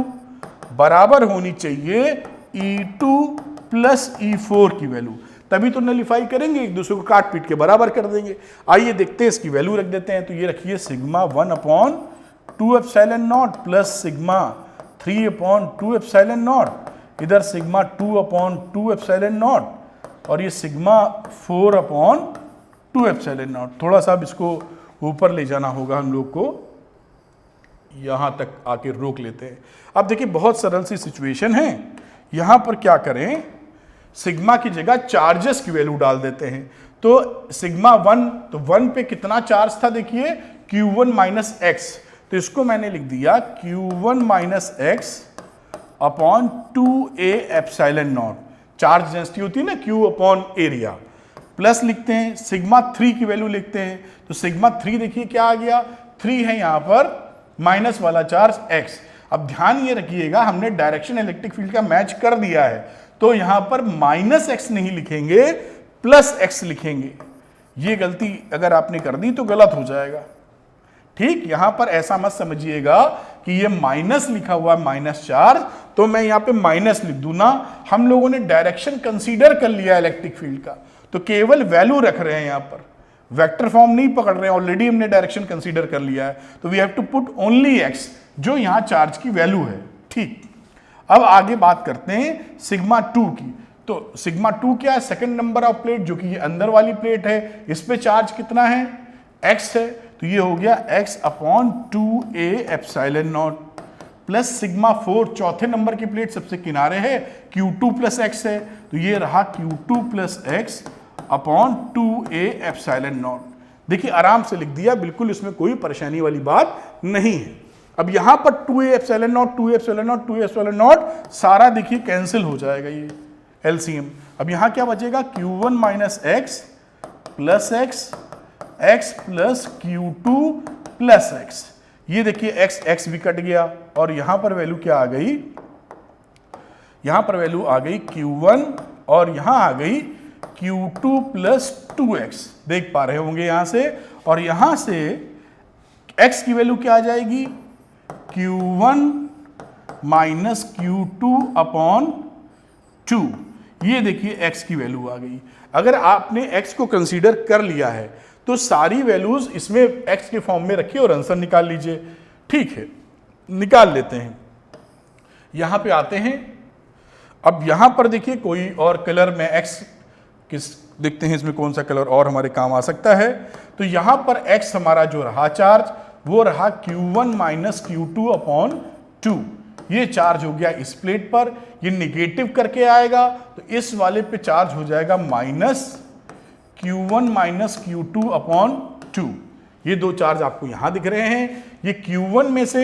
बराबर होनी चाहिए E2 प्लस E4 की वैल्यू, तभी तो नलीफाई करेंगे, एक दूसरे को काट पीट के बराबर कर देंगे। आइए देखते हैं, इसकी वैल्यू रख देते हैं। तो ये रखिए sigma 1/2 epsilon not plus sigma 3/2 epsilon not, इधर सिग्मा 2/2 एप्सिलॉन नॉट, और ये सिग्मा 4/2 एप्सिलॉन नॉट। थोड़ा सा अब इसको ऊपर ले जाना होगा हम लोग को, यहां तक आके रोक लेते हैं। अब देखिए बहुत सरल सी सिचुएशन है, यहां पर क्या करें, सिग्मा की जगह चार्जेस की वैल्यू डाल देते हैं। तो सिग्मा 1, तो 1 पे कितना चार्ज था देखिए, Q1 माइनस एक्स, तो इसको मैंने लिख दिया Q1 minus x upon 2A epsilon not. Charge density होती है ना Q अपॉन एरिया, प्लस लिखते हैं, सिग्मा 3 की वैल्यू लिखते हैं। तो सिग्मा 3 देखिए क्या आ गया, 3 है यहां पर माइनस वाला चार्ज x। अब ध्यान ये रखिएगा, हमने डायरेक्शन इलेक्ट्रिक फील्ड का मैच कर दिया है, तो यहां पर माइनस एक्स नहीं लिखेंगे, प्लस एक्स लिखेंगे। ये गलती अगर आपने कर दी तो गलत हो जाएगा। ठीक, यहां पर ऐसा मत समझिएगा कि ये माइनस लिखा हुआ है, माइनस चार्ज, तो मैं यहां पे माइनस लिख दूं ना। हम लोगों ने डायरेक्शन कंसीडर कर लिया इलेक्ट्रिक फील्ड का, तो केवल वैल्यू रख रहे हैं, यहां पर वेक्टर फॉर्म नहीं पकड़ रहे हैं, ऑलरेडी हमने डायरेक्शन कंसीडर कर लिया है। तो we have to put only x, जो यहां चार्ज की वैल्यू है। ठीक, अब आगे बात करते हैं सिग्मा 2 की। तो सिग्मा 2 क्या है, सेकंड नंबर ऑफ प्लेट, जो कि ये अंदर वाली प्लेट है, इस पे चार्ज कितना है, x है, तो ये हो गया x/2A epsilon not, plus sigma 4 चौथे नंबर की प्लेट सबसे किनारे है, Q2 प्लस x है, तो ये रहा Q2 plus x upon 2A epsilon not. देखिए आराम से लिख दिया, बिल्कुल इसमें कोई परेशानी वाली बात नहीं है। अब यहां पर 2A epsilon not, 2A epsilon not, 2A epsilon not सारा देखिए कैंसिल हो जाएगा, ये LCM। अब यहां क्या बचेगा, Q1 minus x plus x plus Q2 plus x। ये देखिए x भी कट गया, और यहां पर वैल्यू क्या आ गई, यहां पर वैल्यू आ गई Q1, और यहां आ गई Q2 प्लस 2x, देख पा रहे होंगे यहां से। और यहां से x की वैल्यू क्या आ जाएगी, Q1 माइनस Q2 अपॉन 2। ये देखिए x की वैल्यू आ गई। अगर आपने x को कंसीडर कर लिया है तो सारी वैल्यूज इसमें x के फॉर्म में रखिए और आंसर निकाल लीजिए। ठीक है, निकाल लेते हैं। यहां पे आते हैं, अब यहां पर देखिए कोई और कलर में x किस देखते हैं, इसमें कौन सा कलर और हमारे काम आ सकता है। तो यहां पर x हमारा जो रहा चार्ज, वो रहा Q1 माइनस Q2 अपॉन 2। ये चार्ज हो गया इस प्लेट पर, ये निगेटिव करके आएगा, तो इस वाले पे चार्ज हो जाएगा minus Q1 minus Q2 upon 2। ये दो चार्ज आपको यहां दिख रहे हैं। ये Q1 में से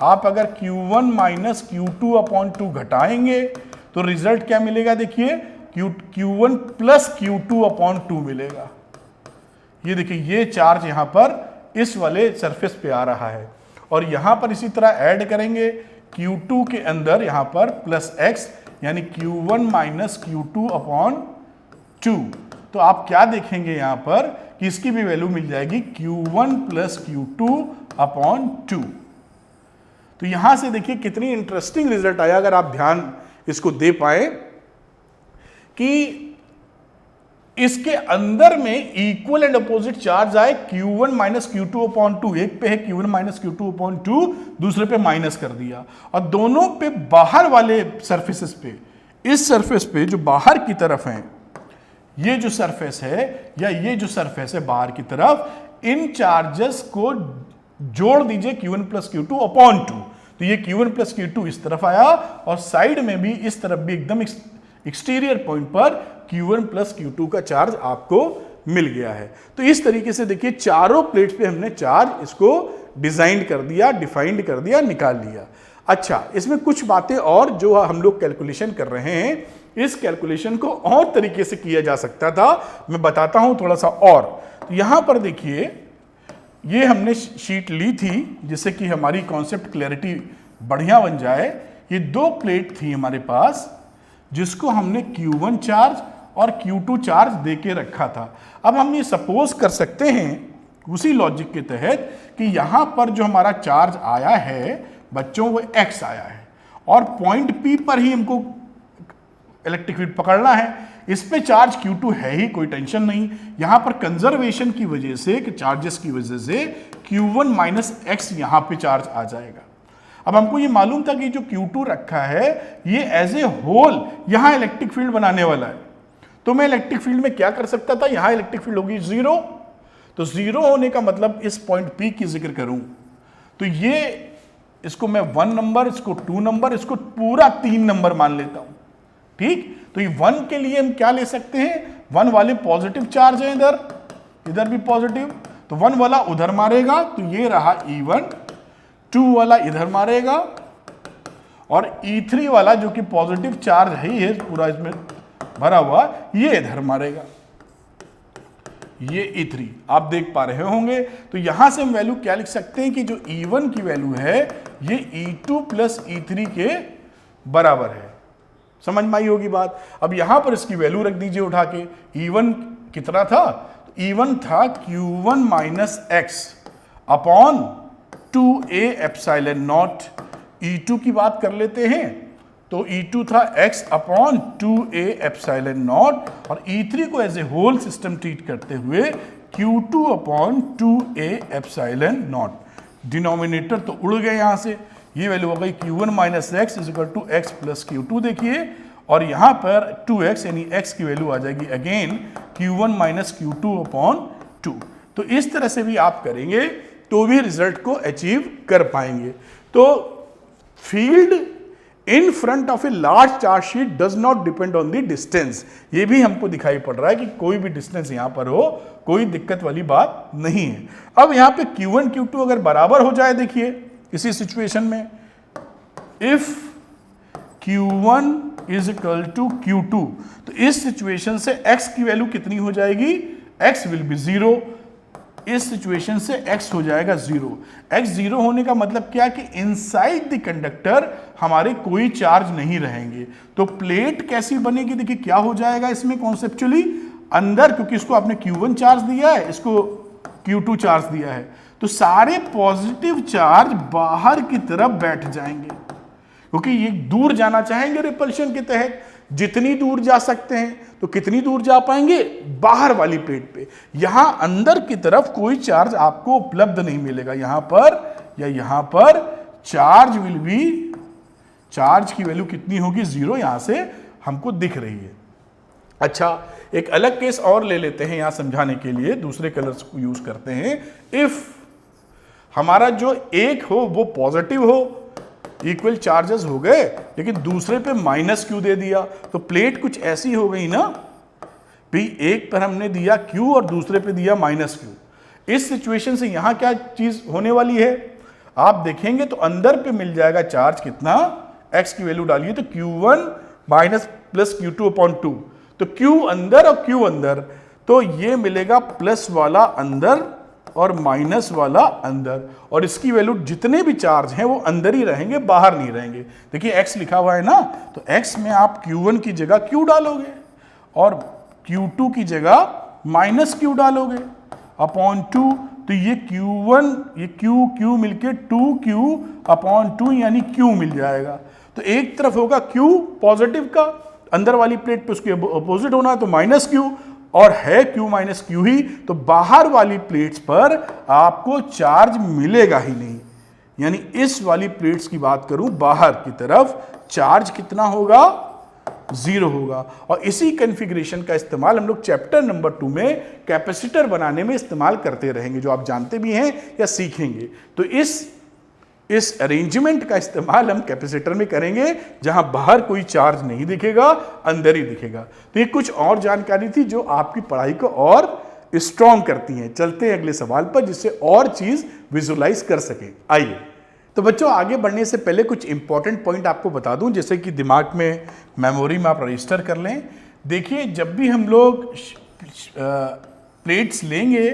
आप अगर Q1 माइनस Q2 अपॉन 2 घटाएंगे तो रिजल्ट क्या मिलेगा, देखिए Q1 प्लस Q2 अपॉन 2 मिलेगा। ये देखिए ये चार्ज यहां पर इस वाले सरफेस पे आ रहा है, और यहां पर इसी तरह ऐड करेंगे Q2 के अंदर यहां पर प्लस x, यानी Q1 माइनस Q2 अपॉन 2। तो आप क्या देखेंगे यहां पर कि इसकी भी वैल्यू मिल जाएगी Q1 प्लस Q2 अपॉन 2। तो यहां से देखिए कितनी इंटरेस्टिंग रिजल्ट आया, अगर आप ध्यान इसको दे पाए, कि इसके अंदर में इक्वल एंड अपोजिट चार्ज आए Q1 माइनस Q2 अपॉन 2, एक पे है Q1 माइनस Q2 अपॉन 2, दूसरे पे माइनस कर दिया, और दोनों पे बाहर वाले सरफेसेस पे, इस सरफेस पे जो बाहर की तरफ है, ये जो सरफेस है या ये जो सरफेस है बाहर की तरफ, इन चार्जेस को जोड़ दीजिए Q1 प्लस Q2 अपॉन 2, तो ये Q1 प्लस Q2 इस तरफ आया और साइड में भी इस तरफ भी एकदम एक्सटीरियर पॉइंट पर Q1 प्लस Q2 का चार्ज आपको मिल गया है। तो इस तरीके से देखिए चारों प्लेट्स पे हमने चार्ज इसको डिजाइन कर दिया, डिफाइंड कर दिया, निकाल लिया। अच्छा, इसमें कुछ बातें और जो हम लोग कैलकुलेशन कर रहे हैं, इस कैलकुलेशन को और तरीके से किया जा सकता था, मैं बताता हूं थोड़ा सा और। तो यहां पर देखिए, ये हमने शीट ली थी जिससे कि हमारी कॉन्सेप्ट क्लैरिटी बढ़िया बन जाए। ये दो प्लेट थी हमारे पास जिसको हमने Q1 चार्ज और Q2 चार्ज देके रखा था। अब हम ये सपोज कर सकते हैं उसी लॉजिक के तहत कि यहां पर जो हमारा चार्ज आया है बच्चों, वो X आया है और पॉइंट P पर ही हमको इलेक्ट्रिक फील्ड पकड़ना है। इस पे चार्ज Q2 है ही, कोई टेंशन नहीं। यहां पर कंजर्वेशन की वजह से, चार्जेस की वजह से Q1 माइनस X यहां पे चार्ज आ जाएगा। अब हमको ये मालूम था कि जो Q2 रखा है ये एज ए होल यहां इलेक्ट्रिक फील्ड बनाने वाला है, तो मैं इलेक्ट्रिक फील्ड में क्या कर सकता था, यहां इलेक्ट्रिक फील्ड होगी 0, तो 0 होने का मतलब इस पॉइंट P की जिक्र करूं तो ये, इसको मैं 1 नंबर, इसको 2 नंबर, इसको पूरा 3 नंबर मान लेता हूं। ठीक, तो ये 1 के लिए हम क्या ले सकते हैं, 1 वाले पॉजिटिव चार्ज है, इधर भी पॉजिटिव, तो 1 वाला उधर मारेगा, तो ये रहा E1, 2 वाला इधर मारेगा और E3 वाला जो कि पॉजिटिव चार्ज है पूरा इसमें भरा हुआ, ये इधर मारेगा, ये E3 आप देख पा रहे होंगे। तो यहां से हम वैल्यू क्या लिख सकते हैं कि जो E1 की वैल्यू है ये E2 प्लस E3 के बराबर है। समझ में आई होगी बात। अब यहां पर इसकी वैल्यू रख दीजिए उठा के। E1 कितना था, E1 था Q1 minus X upon 2a epsilon not. E2 की बात कर लेते हैं, तो E2 था X upon 2a epsilon not, और E3 को as a whole system treat करते हुए Q2 upon 2a epsilon not. Denominator तो उड़ गए यहां से, ये वैल्यू हो गई Q1 minus x is equal to x plus Q2 देखिए, और यहां पर 2x यानी x की वैल्यू आ जाएगी again Q1 minus Q2 upon 2। तो इस तरह से भी आप करेंगे तो भी रिजल्ट को अचीव कर पाएंगे। तो field in front of a large charge sheet does not depend on the distance, ये भी हमको दिखाई पड़ रहा है कि कोई भी डिस्टेंस यहां पर हो, कोई दिक्कत वाली बात नहीं है। अब यहां पे Q1 Q2 अगर बराबर हो जाए, देखिए इसी सिचुएशन में if Q1 is equal to Q2, तो इस सिचुएशन से x की वैल्यू कितनी हो जाएगी, x विल बी 0। इस सिचुएशन से x हो जाएगा 0। x 0 होने का मतलब क्या कि इनसाइड द कंडक्टर हमारे कोई चार्ज नहीं रहेंगे। तो प्लेट कैसी बनेगी, देखिए क्या हो जाएगा इसमें कॉन्सेप्चुअली, अंदर क्योंकि इसको आपने Q1 चार्ज दिया है, इसको Q2 चार्ज दिया है, तो सारे पॉजिटिव चार्ज बाहर की तरफ बैठ जाएंगे क्योंकि ये दूर जाना चाहेंगे रिपल्शन के तहत। जितनी दूर जा सकते हैं तो कितनी दूर जा पाएंगे, बाहर वाली प्लेट पे। यहां अंदर की तरफ कोई चार्ज आपको उपलब्ध नहीं मिलेगा, यहां पर या यहां पर चार्ज विल बी, चार्ज की वैल्यू कितनी होगी, 0 यहां से हमको दिख रही है। अच्छा, एक अलग केस और ले लेते हैं यहां समझाने के लिए, दूसरे कलर्स को यूज करते हैं। इफ हमारा जो एक हो वो पॉजिटिव हो, इक्वल चार्जेस हो गए, लेकिन दूसरे पे माइनस Q दे दिया, तो प्लेट कुछ ऐसी हो गई ना भी, एक पर हमने दिया Q और दूसरे पे दिया माइनस Q। इस सिचुएशन से यहां क्या चीज होने वाली है, आप देखेंगे तो अंदर पे मिल जाएगा चार्ज कितना, x की वैल्यू डालिए तो Q1 minus plus Q2 upon 2, तो Q अंदर और Q अंदर, तो ये मिलेगा प्लस वाला अंदर और माइनस वाला अंदर, और इसकी वैल्यू जितने भी चार्ज हैं वो अंदर ही रहेंगे, बाहर नहीं रहेंगे। देखिए x लिखा हुआ है ना, तो x में आप Q1 की जगह Q डालोगे और Q2 की जगह माइनस Q डालोगे अपॉन 2, तो ये Q1 ये Q मिलके 2Q अपॉन 2 यानी Q मिल जाएगा। तो एक तरफ होगा Q पॉजिटिव का, अंदर वाली प्लेट पे उसके अपोजिट होना है तो माइनस Q, और है Q माइनस क्यू ही, तो बाहर वाली प्लेट्स पर आपको चार्ज मिलेगा ही नहीं। यानी इस वाली प्लेट्स की बात करूं, बाहर की तरफ चार्ज कितना होगा, 0 होगा। और इसी कॉन्फ़िगरेशन का इस्तेमाल हम लोग चैप्टर नंबर 2 में कैपेसिटर बनाने में इस्तेमाल करते रहेंगे, जो आप जानते भी हैं या सीखेंगे। तो इस अरेंजमेंट का इस्तेमाल हम कैपेसिटर में करेंगे, जहां बाहर कोई चार्ज नहीं दिखेगा, अंदर ही दिखेगा। तो ये कुछ और जानकारी थी जो आपकी पढ़ाई को और स्ट्रॉन्ग करती हैं। चलते हैं अगले सवाल पर, जिससे और चीज विजुलाइज कर सके। आइए, तो बच्चों आगे बढ़ने से पहले कुछ इंपॉर्टेंट पॉइंट आपको बता दूं, जैसे कि दिमाग में, मेमोरी में आप रजिस्टर कर लें। देखिए, जब भी हम लोग प्लेट्स लेंगे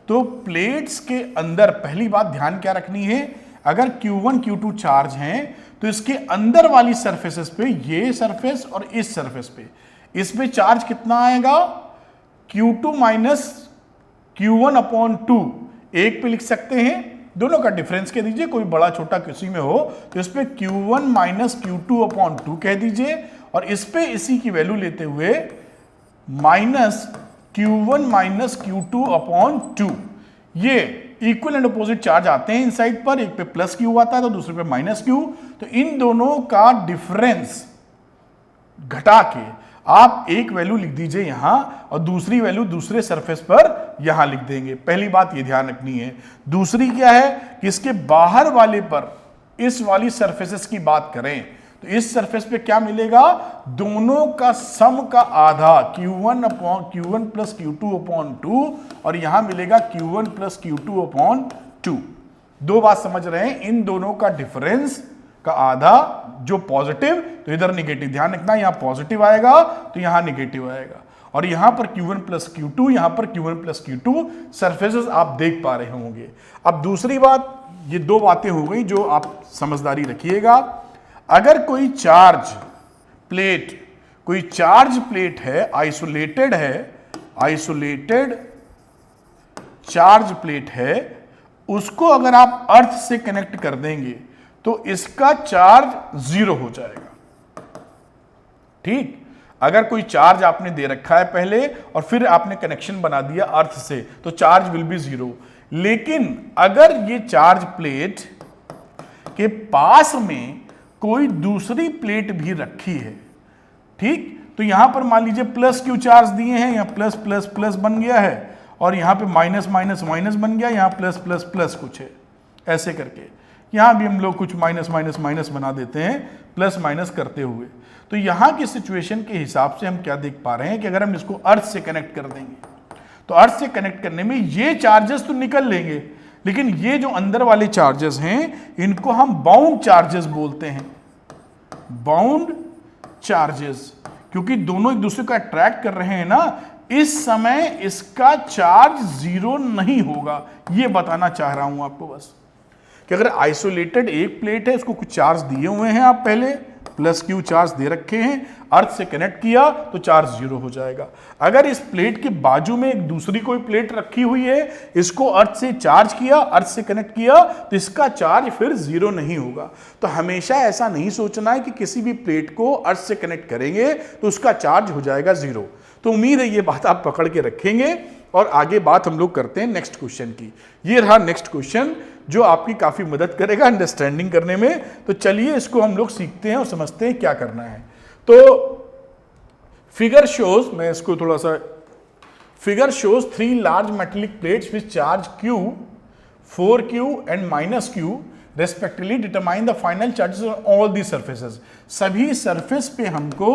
तो प्लेट्स के अंदर पहली बात ध्यान क्या रखनी है, अगर Q1 Q2 चार्ज हैं तो इसके अंदर वाली सरफेसेस पे, ये सरफेस और इस सरफेस पे, इसमें चार्ज कितना आएगा, Q2 माइनस Q1 अपॉन 2 एक पे लिख सकते हैं। दोनों का डिफरेंस कह दीजिए, कोई बड़ा छोटा किसी में हो तो इस पे Q1 माइनस Q2 अपॉन 2 कह दीजिए, और इस पे इसी की वैल्यू लेते हुए minus Q1 minus Q2 upon 2। ये इक्वल एंड अपोजिट चार्ज आते हैं इन साइड पर, एक पे प्लस Q आता है तो दूसरे पे माइनस Q। तो इन दोनों का डिफरेंस घटा के आप एक वैल्यू लिख दीजिए यहां, और दूसरी वैल्यू दूसरे सरफेस पर यहां लिख देंगे। पहली बात ये ध्यान रखनी है। दूसरी क्या है कि इसके बाहर वाले पर, इस वाली सरफेसेस की बात करें तो इस सरफेस पे क्या मिलेगा, दोनों का सम का आधा, Q1 प्लस Q2 अपॉन 2, और यहां मिलेगा Q1 प्लस Q2 अपॉन 2। दो बात समझ रहे हैं, इन दोनों का डिफरेंस का आधा जो पॉजिटिव, तो इधर निगेटिव। ध्यान रखना, यहां पॉजिटिव आएगा तो यहां निगेटिव आएगा, और यहां पर Q1 प्लस Q2, यहां पर Q1 प्लस Q2 सरफेसेस आप देख पा रहे होंगे। अब दूसरी बात, ये दो बातें हो गई जो आप समझदारी रखिएगा। अगर कोई चार्ज प्लेट है, आइसोलेटेड चार्ज प्लेट है, उसको अगर आप अर्थ से कनेक्ट कर देंगे तो इसका चार्ज 0 हो जाएगा। ठीक, अगर कोई चार्ज आपने दे रखा है पहले और फिर आपने कनेक्शन बना दिया अर्थ से, तो चार्ज विल बी 0। लेकिन अगर ये चार्ज प्लेट के पास में कोई दूसरी प्लेट भी रखी है, ठीक, तो यहां पर मान लीजिए प्लस Q चार्ज दिए हैं, यहां प्लस प्लस प्लस बन गया है, और यहां पे माइनस माइनस माइनस बन गया, यहां प्लस प्लस प्लस कुछ है, ऐसे करके यहां भी हम लोग कुछ माइनस माइनस माइनस बना देते हैं, प्लस माइनस करते हुए। तो यहां की सिचुएशन के हिसाब से हम क्या देख पा रहे हैं कि अगर हम इसको अर्थ से कनेक्ट कर देंगे तो अर्थ से कनेक्ट करने में ये चार्जेस तो निकल लेंगे, लेकिन ये जो अंदर वाले चार्जेस हैं इनको हम बाउंड चार्जेस बोलते हैं, बाउंड चार्जेस, क्योंकि दोनों एक दूसरे को अट्रैक्ट कर रहे हैं ना, इस समय इसका चार्ज 0 नहीं होगा। ये बताना चाह रहा हूं आपको बस, कि अगर आइसोलेटेड एक प्लेट है, उसको कुछ चार्ज दिए हुए हैं, आप पहले प्लस Q चार्ज दे रखे हैं, अर्थ से कनेक्ट किया तो चार्ज 0 हो जाएगा। अगर इस प्लेट के बाजू में एक दूसरी कोई प्लेट रखी हुई है, इसको अर्थ से चार्ज किया, अर्थ से कनेक्ट किया, तो इसका चार्ज फिर 0 नहीं होगा। तो हमेशा ऐसा नहीं सोचना है कि किसी भी प्लेट को अर्थ से कनेक्ट करेंगे तो उसका चार्ज हो जाएगा 0। तो उम्मीद है ये बात आप पकड़ के रखेंगे, और आगे बात हम लोग करते हैं नेक्स्ट क्वेश्चन की। ये रहा नेक्स्ट क्वेश्चन, जो आपकी काफी मदद करेगा अंडरस्टैंडिंग करने में। तो चलिए इसको हम लोग सीखते हैं और समझते हैं क्या करना है। तो फिगर शोज, मैं इसको थोड़ा सा, figure shows 3 large metallic plates which charge Q, 4Q and minus Q respectively determine the final charges on all the surfaces. सभी सरफेस पे हमको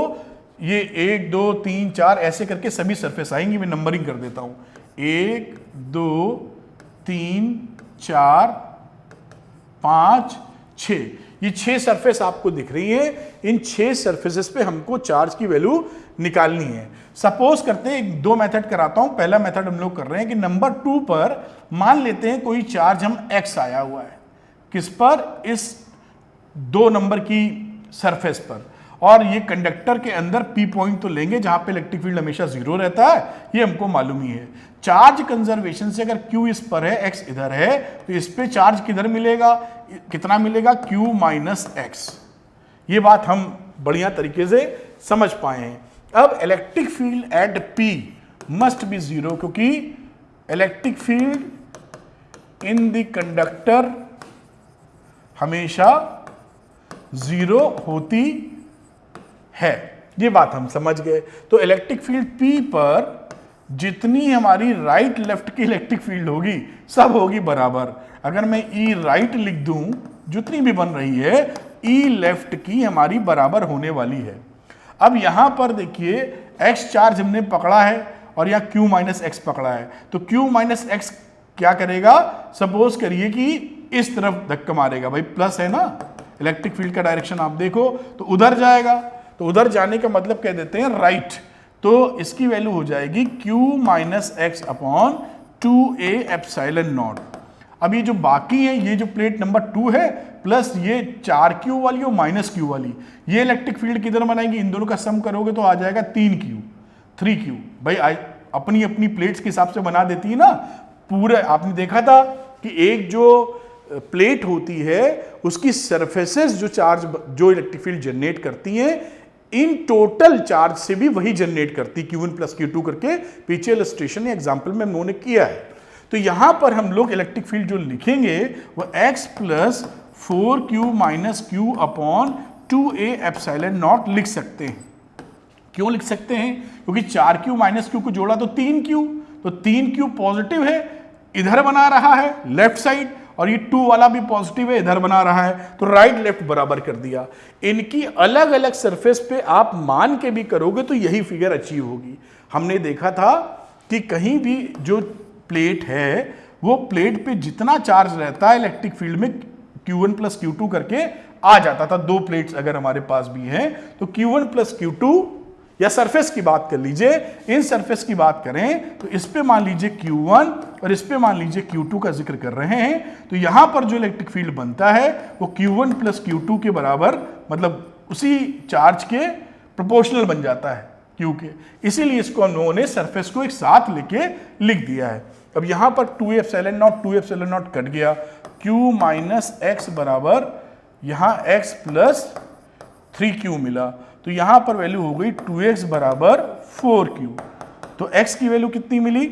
ये 1 2 3 4 ऐसे करके सभी सरफेस आएंगी। मैं नंबरिंग कर देता हूं, 1 2 3 4 5 6, ये 6 सरफेस आपको दिख रही है। इन 6 सरफेसेस पे हमको चार्ज की वैल्यू निकालनी है। सपोज करते हैं, 2 मेथड कराता हूं। पहला मेथड हम लोग कर रहे हैं कि नंबर 2 पर मान लेते हैं कोई चार्ज हम x आया हुआ है, किस पर, इस 2 नंबर की सरफेस पर, और ये कंडक्टर के अंदर P पॉइंट तो लेंगे जहां पे इलेक्ट्रिक फील्ड हमेशा 0 रहता है, ये हमको मालूम ही है। चार्ज कंजर्वेशन से अगर Q इस पर है, x इधर है, तो इस पे चार्ज किधर मिलेगा, कितना मिलेगा, Q माइनस x। ये बात हम बढ़िया तरीके से समझ पाए हैं। अब electric field at P must be zero, क्योंकि electric field in the conductor हमेशा जीरो होती है। ये बात हम समझ गए। तो इलेक्ट्रिक फील्ड P पर जितनी हमारी राइट लेफ्ट की इलेक्ट्रिक फील्ड होगी सब होगी बराबर। अगर मैं E राइट लिख दूं, जितनी भी बन रही है E लेफ्ट की हमारी बराबर होने वाली है। अब यहां पर देखिए x चार्ज हमने पकड़ा है और यहाँ q माइनस एक्स पकड़ा है, तो q माइनस एक्स क्या करेगा, सपोज करिए कि इस तरफ धक्का मारेगा, भाई प्लस है ना, इलेक्ट्रिक फील्ड का डायरेक्शन आप देखो तो उधर जाएगा, तो उधर जाने का मतलब कह देते हैं राइट, तो इसकी वैल्यू हो जाएगी q minus x upon 2a epsilon not. अब ये जो बाकी है, ये जो प्लेट नंबर 2 है प्लस ये 4q वाली और माइनस q वाली, ये इलेक्ट्रिक फील्ड किधर बनाएंगे, इन दोनों का सम करोगे तो आ जाएगा 3q। भाई अपनी अपनी प्लेट्स के हिसाब से बना देती है ना पूरे। आपने देखा था कि एक जो प्लेट होती है उसकी सरफेसेस जो चार्ज जो इलेक्ट्रिक फील्ड जनरेट करती हैं, इन टोटल चार्ज से भी वही जनरेट करती, Q1 प्लस Q2 करके, पीछे इलस्ट्रेशन या एग्जाम्पल में उन्होंने किया है। तो यहां पर हम लोग इलेक्ट्रिक फील्ड जो लिखेंगे वो x plus 4q minus Q upon 2a epsilon not लिख सकते हैं। क्यों लिख सकते हैं, क्योंकि 4q माइनस क्यू को जोड़ा तो 3q, तो 3q पॉजिटिव है, इधर बना रहा है लेफ्ट साइड, और ये 2 वाला भी पॉजिटिव है, इधर बना रहा है, तो राइट लेफ्ट बराबर कर दिया। इनकी अलग अलग सरफेस पे आप मान के भी करोगे तो यही फिगर अचीव होगी। हमने देखा था कि कहीं भी जो प्लेट है वो प्लेट पे जितना चार्ज रहता है इलेक्ट्रिक फील्ड में Q1 प्लस Q2 करके आ जाता था। 2 प्लेट्स अगर हमारे पास भी हैं तो Q1 प्लस Q2, या सरफेस की बात कर लीजिए, इन सरफेस की बात करें तो इस पे मान लीजिए Q1 और इस पे मान लीजिए Q2 का जिक्र कर रहे हैं, तो यहां पर जो इलेक्ट्रिक फील्ड बनता है वो Q1 प्लस Q2 के बराबर, मतलब उसी चार्ज के प्रोपोर्शनल बन जाता है Q के, इसीलिए इसको हम लोगों ने सरफेस को एक साथ लेके लिख दिया है। अब यहां पर 2 एप्सिलॉन नॉट कट गया, Q माइनस एक्स बराबर यहां x प्लस 3q मिला, तो यहां पर वैल्यू हो गई 2x बराबर 4q। तो x की वैल्यू कितनी मिली,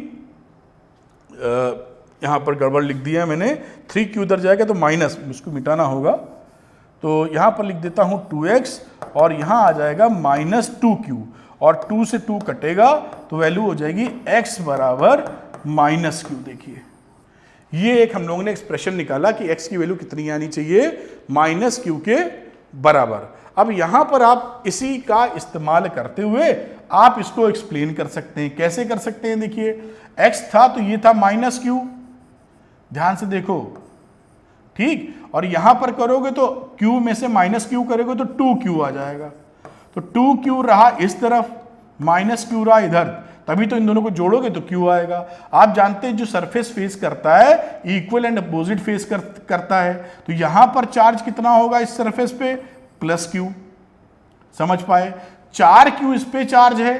यहां पर गड़बड़ लिख दिया मैंने, 3q उधर जाएगा तो माइनस, उसको मिटाना होगा, तो यहां पर लिख देता हूं 2x और यहां आ जाएगा माइनस 2q, और 2 से 2 कटेगा तो वैल्यू हो जाएगी x बराबर माइनस q। देखिए ये एक हम लोगों ने एक्सप्रेशन निकाला कि x की वैल्यू कितनी आनी चाहिए, माइनस q के बराबर। अब यहां पर आप इसी का इस्तेमाल करते हुए आप इसको एक्सप्लेन कर सकते हैं। कैसे कर सकते हैं, देखिए x था तो ये था माइनस q, ध्यान से देखो, ठीक, और यहां पर करोगे तो q में से माइनस q करोगे तो 2q आ जाएगा, तो 2q रहा इस तरफ, माइनस q रहा इधर, तभी तो इन दोनों को जोड़ोगे तो q आएगा। आप जानते हैं जो सरफेस फेस करता है इक्वल एंड अपोजिट फेस करता है, तो यहां पर चार्ज कितना होगा इस सरफेस पे, प्लस q। समझ पाए, 4q इस पे चार्ज है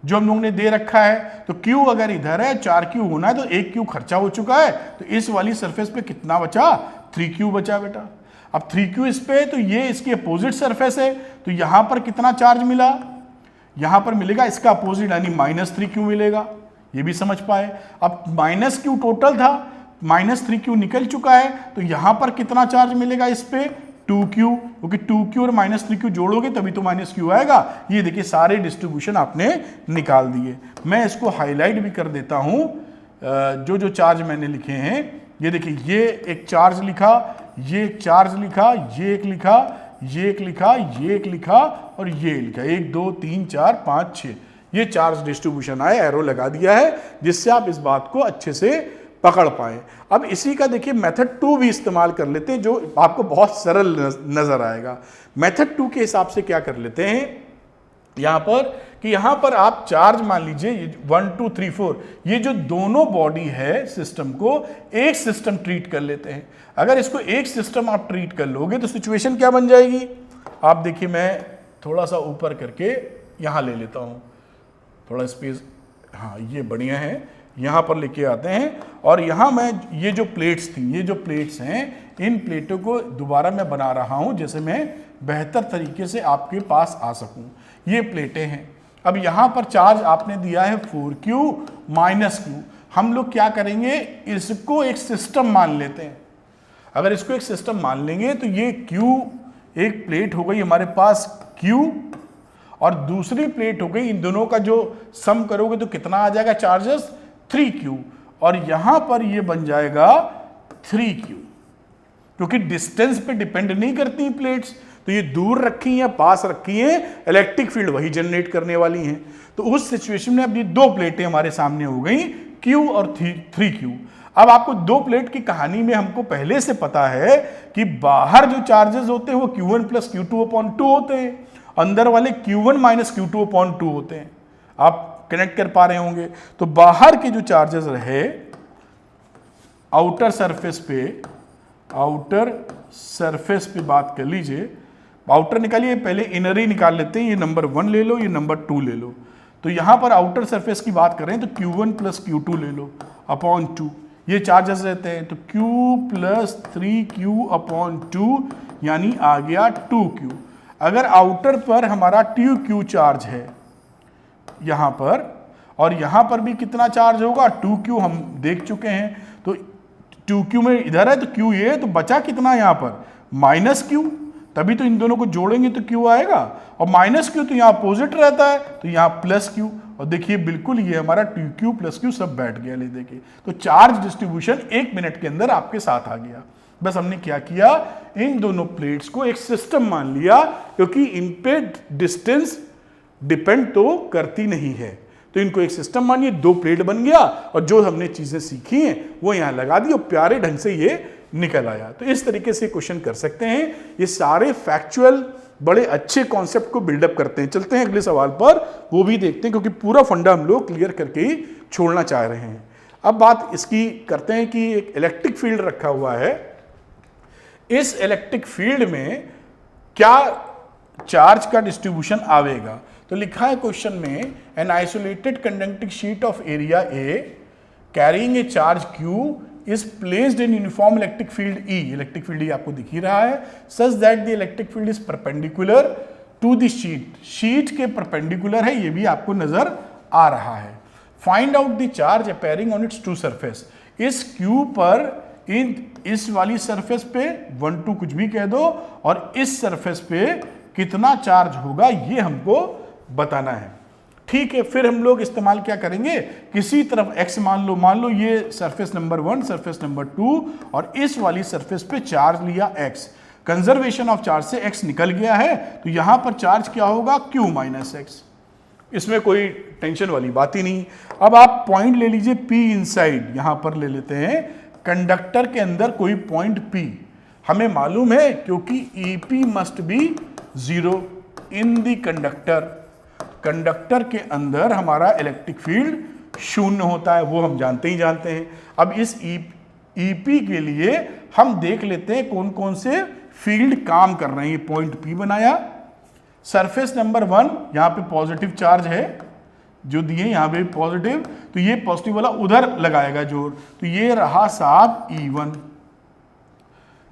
जो हम लोगों ने दे रखा है, तो q अगर इधर है 4q होना है तो 1q खर्चा हो चुका है, तो इस वाली सरफेस पे कितना बचा, 3q बचा बेटा। अब 3q इस पे, तो ये इसकी अपोजिट सरफेस है, तो यहां पर कितना चार्ज मिला, यहां पर मिलेगा इसका अपोजिट यानी माइनस 3q मिलेगा, ये भी समझ पाए। अब माइनस q टोटल था, माइनस 3q निकल चुका है, तो यहां पर कितना चार्ज मिलेगा इस पे, 2q, क्योंकि 2q और माइनस 3q जोड़ोगे तभी तो माइनस q आएगा। ये देखिए सारे डिस्ट्रीब्यूशन आपने निकाल दिए। मैं इसको हाईलाइट भी कर देता हूं, जो जो चार्ज मैंने लिखे हैं, ये देखिए, ये एक चार्ज लिखा, ये एक चार्ज लिखा, ये एक लिखा, ये एक लिखा, ये एक लिखा और ये लिखा, 1 2 3 4 5 6, ये चार्ज डिस्ट्रीब्यूशन आए, एरो लगा दिया है जिससे आप इस बात को अच्छे से पकड़ पाए। अब इसी का देखिए मेथड 2 भी इस्तेमाल कर लेते हैं जो आपको बहुत सरल नजर आएगा। मेथड 2 के हिसाब से क्या कर लेते हैं यहां पर, कि यहां पर आप चार्ज मान लीजिए 1 2 3 4, ये जो दोनों बॉडी है सिस्टम को एक सिस्टम ट्रीट कर लेते हैं। अगर इसको एक सिस्टम आप ट्रीट कर लोगे तो सिचुएशन क्या बन जाएगी, आप देखिए, मैं थोड़ा सा ऊपर करके यहां ले लेता हूं, थोड़ा स्पेस, हाँ ये बढ़िया है, यहाँ पर लेके आते हैं, और यहाँ मैं ये जो प्लेट्स थी, ये जो प्लेट्स हैं, इन प्लेटों को दोबारा मैं बना रहा हूँ जैसे मैं बेहतर तरीके से आपके पास आ सकूँ। ये प्लेटें हैं, अब यहां पर चार्ज आपने दिया है 4q माइनस q। हम लोग क्या करेंगे, इसको एक सिस्टम मान लेते हैं। अगर इसको एक सिस्टम मान लेंगे तो ये q एक प्लेट हो गई हमारे पास q और दूसरी प्लेट हो गई, इन दोनों का जो सम करोगे तो कितना आ जाएगा चार्जेस 3q और यहां पर ये बन जाएगा 3q, क्योंकि डिस्टेंस पे डिपेंड नहीं करती प्लेट्स, तो ये दूर रखी हैं पास रखी हैं, इलेक्ट्रिक फील्ड वही जनरेट करने वाली हैं। तो उस सिचुएशन में अब ये दो प्लेटें हमारे सामने हो गई Q और 3Q। अब आपको दो प्लेट की कहानी में हमको पहले से पता है कि बाहर जो चार्जेस होते हैं वो Q1 प्लस Q2/2 होते हैं, अंदर वाले Q1 माइनस Q2/2 होते हैं। आप कनेक्ट कर पा रहे होंगे। तो बाहर के जो चार्जेस रहे आउटर सरफेस पे बात कर लीजिए, आउटर निकालिए, पहले इनर ही निकाल लेते हैं। ये नंबर 1 ले लो, ये नंबर 2 ले लो। तो यहां पर आउटर सरफेस की बात करें तो Q1 प्लस Q2 ले लो अपॉन 2, ये चार्जेस रहते हैं। तो Q प्लस 3Q/2 यानी आ गया 2Q। अगर आउटर पर हमारा 2Q चार्ज है यहां पर, और यहां पर भी कितना चार्ज होगा 2Q, हम देख चुके हैं। तो 2Q में इधर है तो Q ये, तो बचा कितना यहां पर माइनस Q, तभी तो इन दोनों को जोड़ेंगे तो Q आएगा, और माइनस Q तो यहाँ अपोजिट रहता है तो यहाँ प्लस Q, और देखिए बिल्कुल ये हमारा 2Q प्लस Q सब बैठ गया। ले देखिए, तो चार्ज डिस्ट्रीब्यूशन 1 मिनट के अंदर आपके साथ आ गया। बस हमने क्या किया, इन दोनों प्लेट्स को एक सिस्टम मान लिया, क्योंकि इन पे डिस्टेंस डिपेंड तो करती नहीं है, तो इनको एक सिस्टम मानिए, दो प्लेट बन गया, और जो हमने चीजें सीखी हैं वो यहाँ लगा दी और प्यारे ढंग से ये निकल आया। तो इस तरीके से क्वेश्चन कर सकते हैं। ये सारे फैक्चुअल बड़े अच्छे कॉन्सेप्ट को बिल्डअप करते हैं। चलते हैं अगले सवाल पर, वो भी देखते हैं, क्योंकि पूरा फंडा हम लोग क्लियर करके ही छोड़ना चाह रहे हैं। अब बात इसकी करते हैं कि एक इलेक्ट्रिक फील्ड रखा हुआ है, इस इलेक्ट्रिक फील्ड में क्या चार्ज का डिस्ट्रीब्यूशन आवेगा। तो लिखा है क्वेश्चन में, an isolated conducting sheet of area A carrying a charge Q is placed in uniform electric field E, electric field E आपको दिख ही रहा है, such that the electric field is perpendicular to the sheet, sheet के परपेंडिकुलर है, ये भी आपको नजर आ रहा है। Find out the charge appearing on its two surface, इस Q पर इस वाली सरफेस पे 1 2 कुछ भी कह दो, और इस सरफेस पे कितना चार्ज होगा ये हमको बताना है। ठीक है, फिर हम लोग इस्तेमाल क्या करेंगे, किसी तरफ x मान लो ये सरफेस नंबर 1, सरफेस नंबर 2, और इस वाली सरफेस पे चार्ज लिया x, कंजर्वेशन ऑफ चार्ज से x निकल गया है, तो यहां पर चार्ज क्या होगा Q माइनस x, इसमें कोई टेंशन वाली बात ही नहीं। अब आप पॉइंट ले लीजिए P इनसाइड, यहां पर ले लेते हैं कंडक्टर के अंदर कोई पॉइंट P, हमें मालूम है क्योंकि EP must be 0 in the conductor, conductor के अंदर हमारा इलेक्ट्रिक फील्ड शून्य होता है, वो हम जानते हैं। अब इस EP के लिए हम देख लेते हैं कौन कौन से फील्ड काम कर रहे हैं। पॉइंट P बनाया, सरफेस नंबर 1 यहाँ पे पॉजिटिव चार्ज है जो दिए, यहाँ पे पॉजिटिव, तो ये पॉजिटिव वाला उधर लगाएगा जोर, तो ये रहा साहब E1,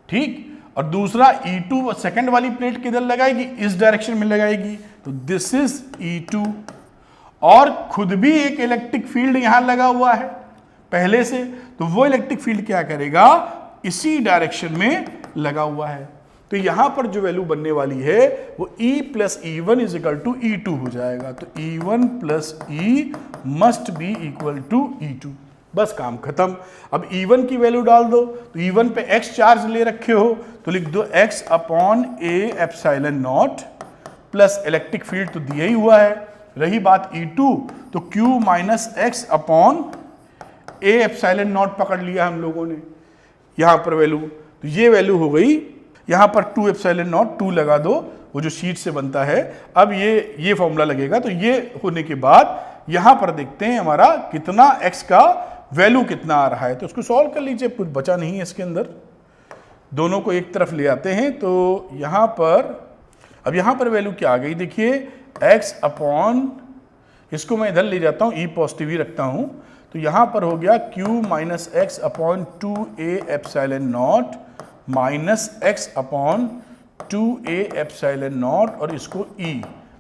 ठीक। और दूसरा E2 सेकंड वाली प्लेट किधर लगाएगी, इस डायरेक्शन में लगाएगी, तो दिस इज E2, और खुद भी एक इलेक्ट्रिक फील्ड यहां लगा हुआ है पहले से, तो वो इलेक्ट्रिक फील्ड क्या करेगा, इसी डायरेक्शन में लगा हुआ है। तो यहां पर जो वैल्यू बनने वाली है वो E plus E1 is equal to E2 हो जाएगा। तो E1 plus E must be equal to E2, बस काम खत्म। अब E1 की वैल्यू डाल दो, तो E1 पे x चार्ज ले रखे हो तो लिख दो x upon a epsilon not, plus electric field तो दिया ही हुआ है। रही बात E2, तो Q minus x upon a epsilon not पकड़ लिया हम लोगों ने यहां पर वैल्यू, तो ये वैल्यू हो गई, यहां पर 2 एप्सिलॉन नॉट 2 लगा दो, वो जो शीट से बनता है। अब ये फॉर्मूला लगेगा, तो ये होने के बाद यहां पर देखते हैं हमारा कितना x का वैल्यू कितना आ रहा है, तो उसको सॉल्व कर लीजिए, कुछ बचा नहीं है इसके अंदर। दोनों को एक तरफ ले आते हैं, तो यहां पर वैल्यू क्या आ गई, देखिए x अपॉन, इसको मैं इधर ले जाता हूं, E पॉजिटिव ही रखता हूं, तो यहां पर हो गया Q minus x upon 2a epsilon not minus x upon 2a epsilon not, और इसको E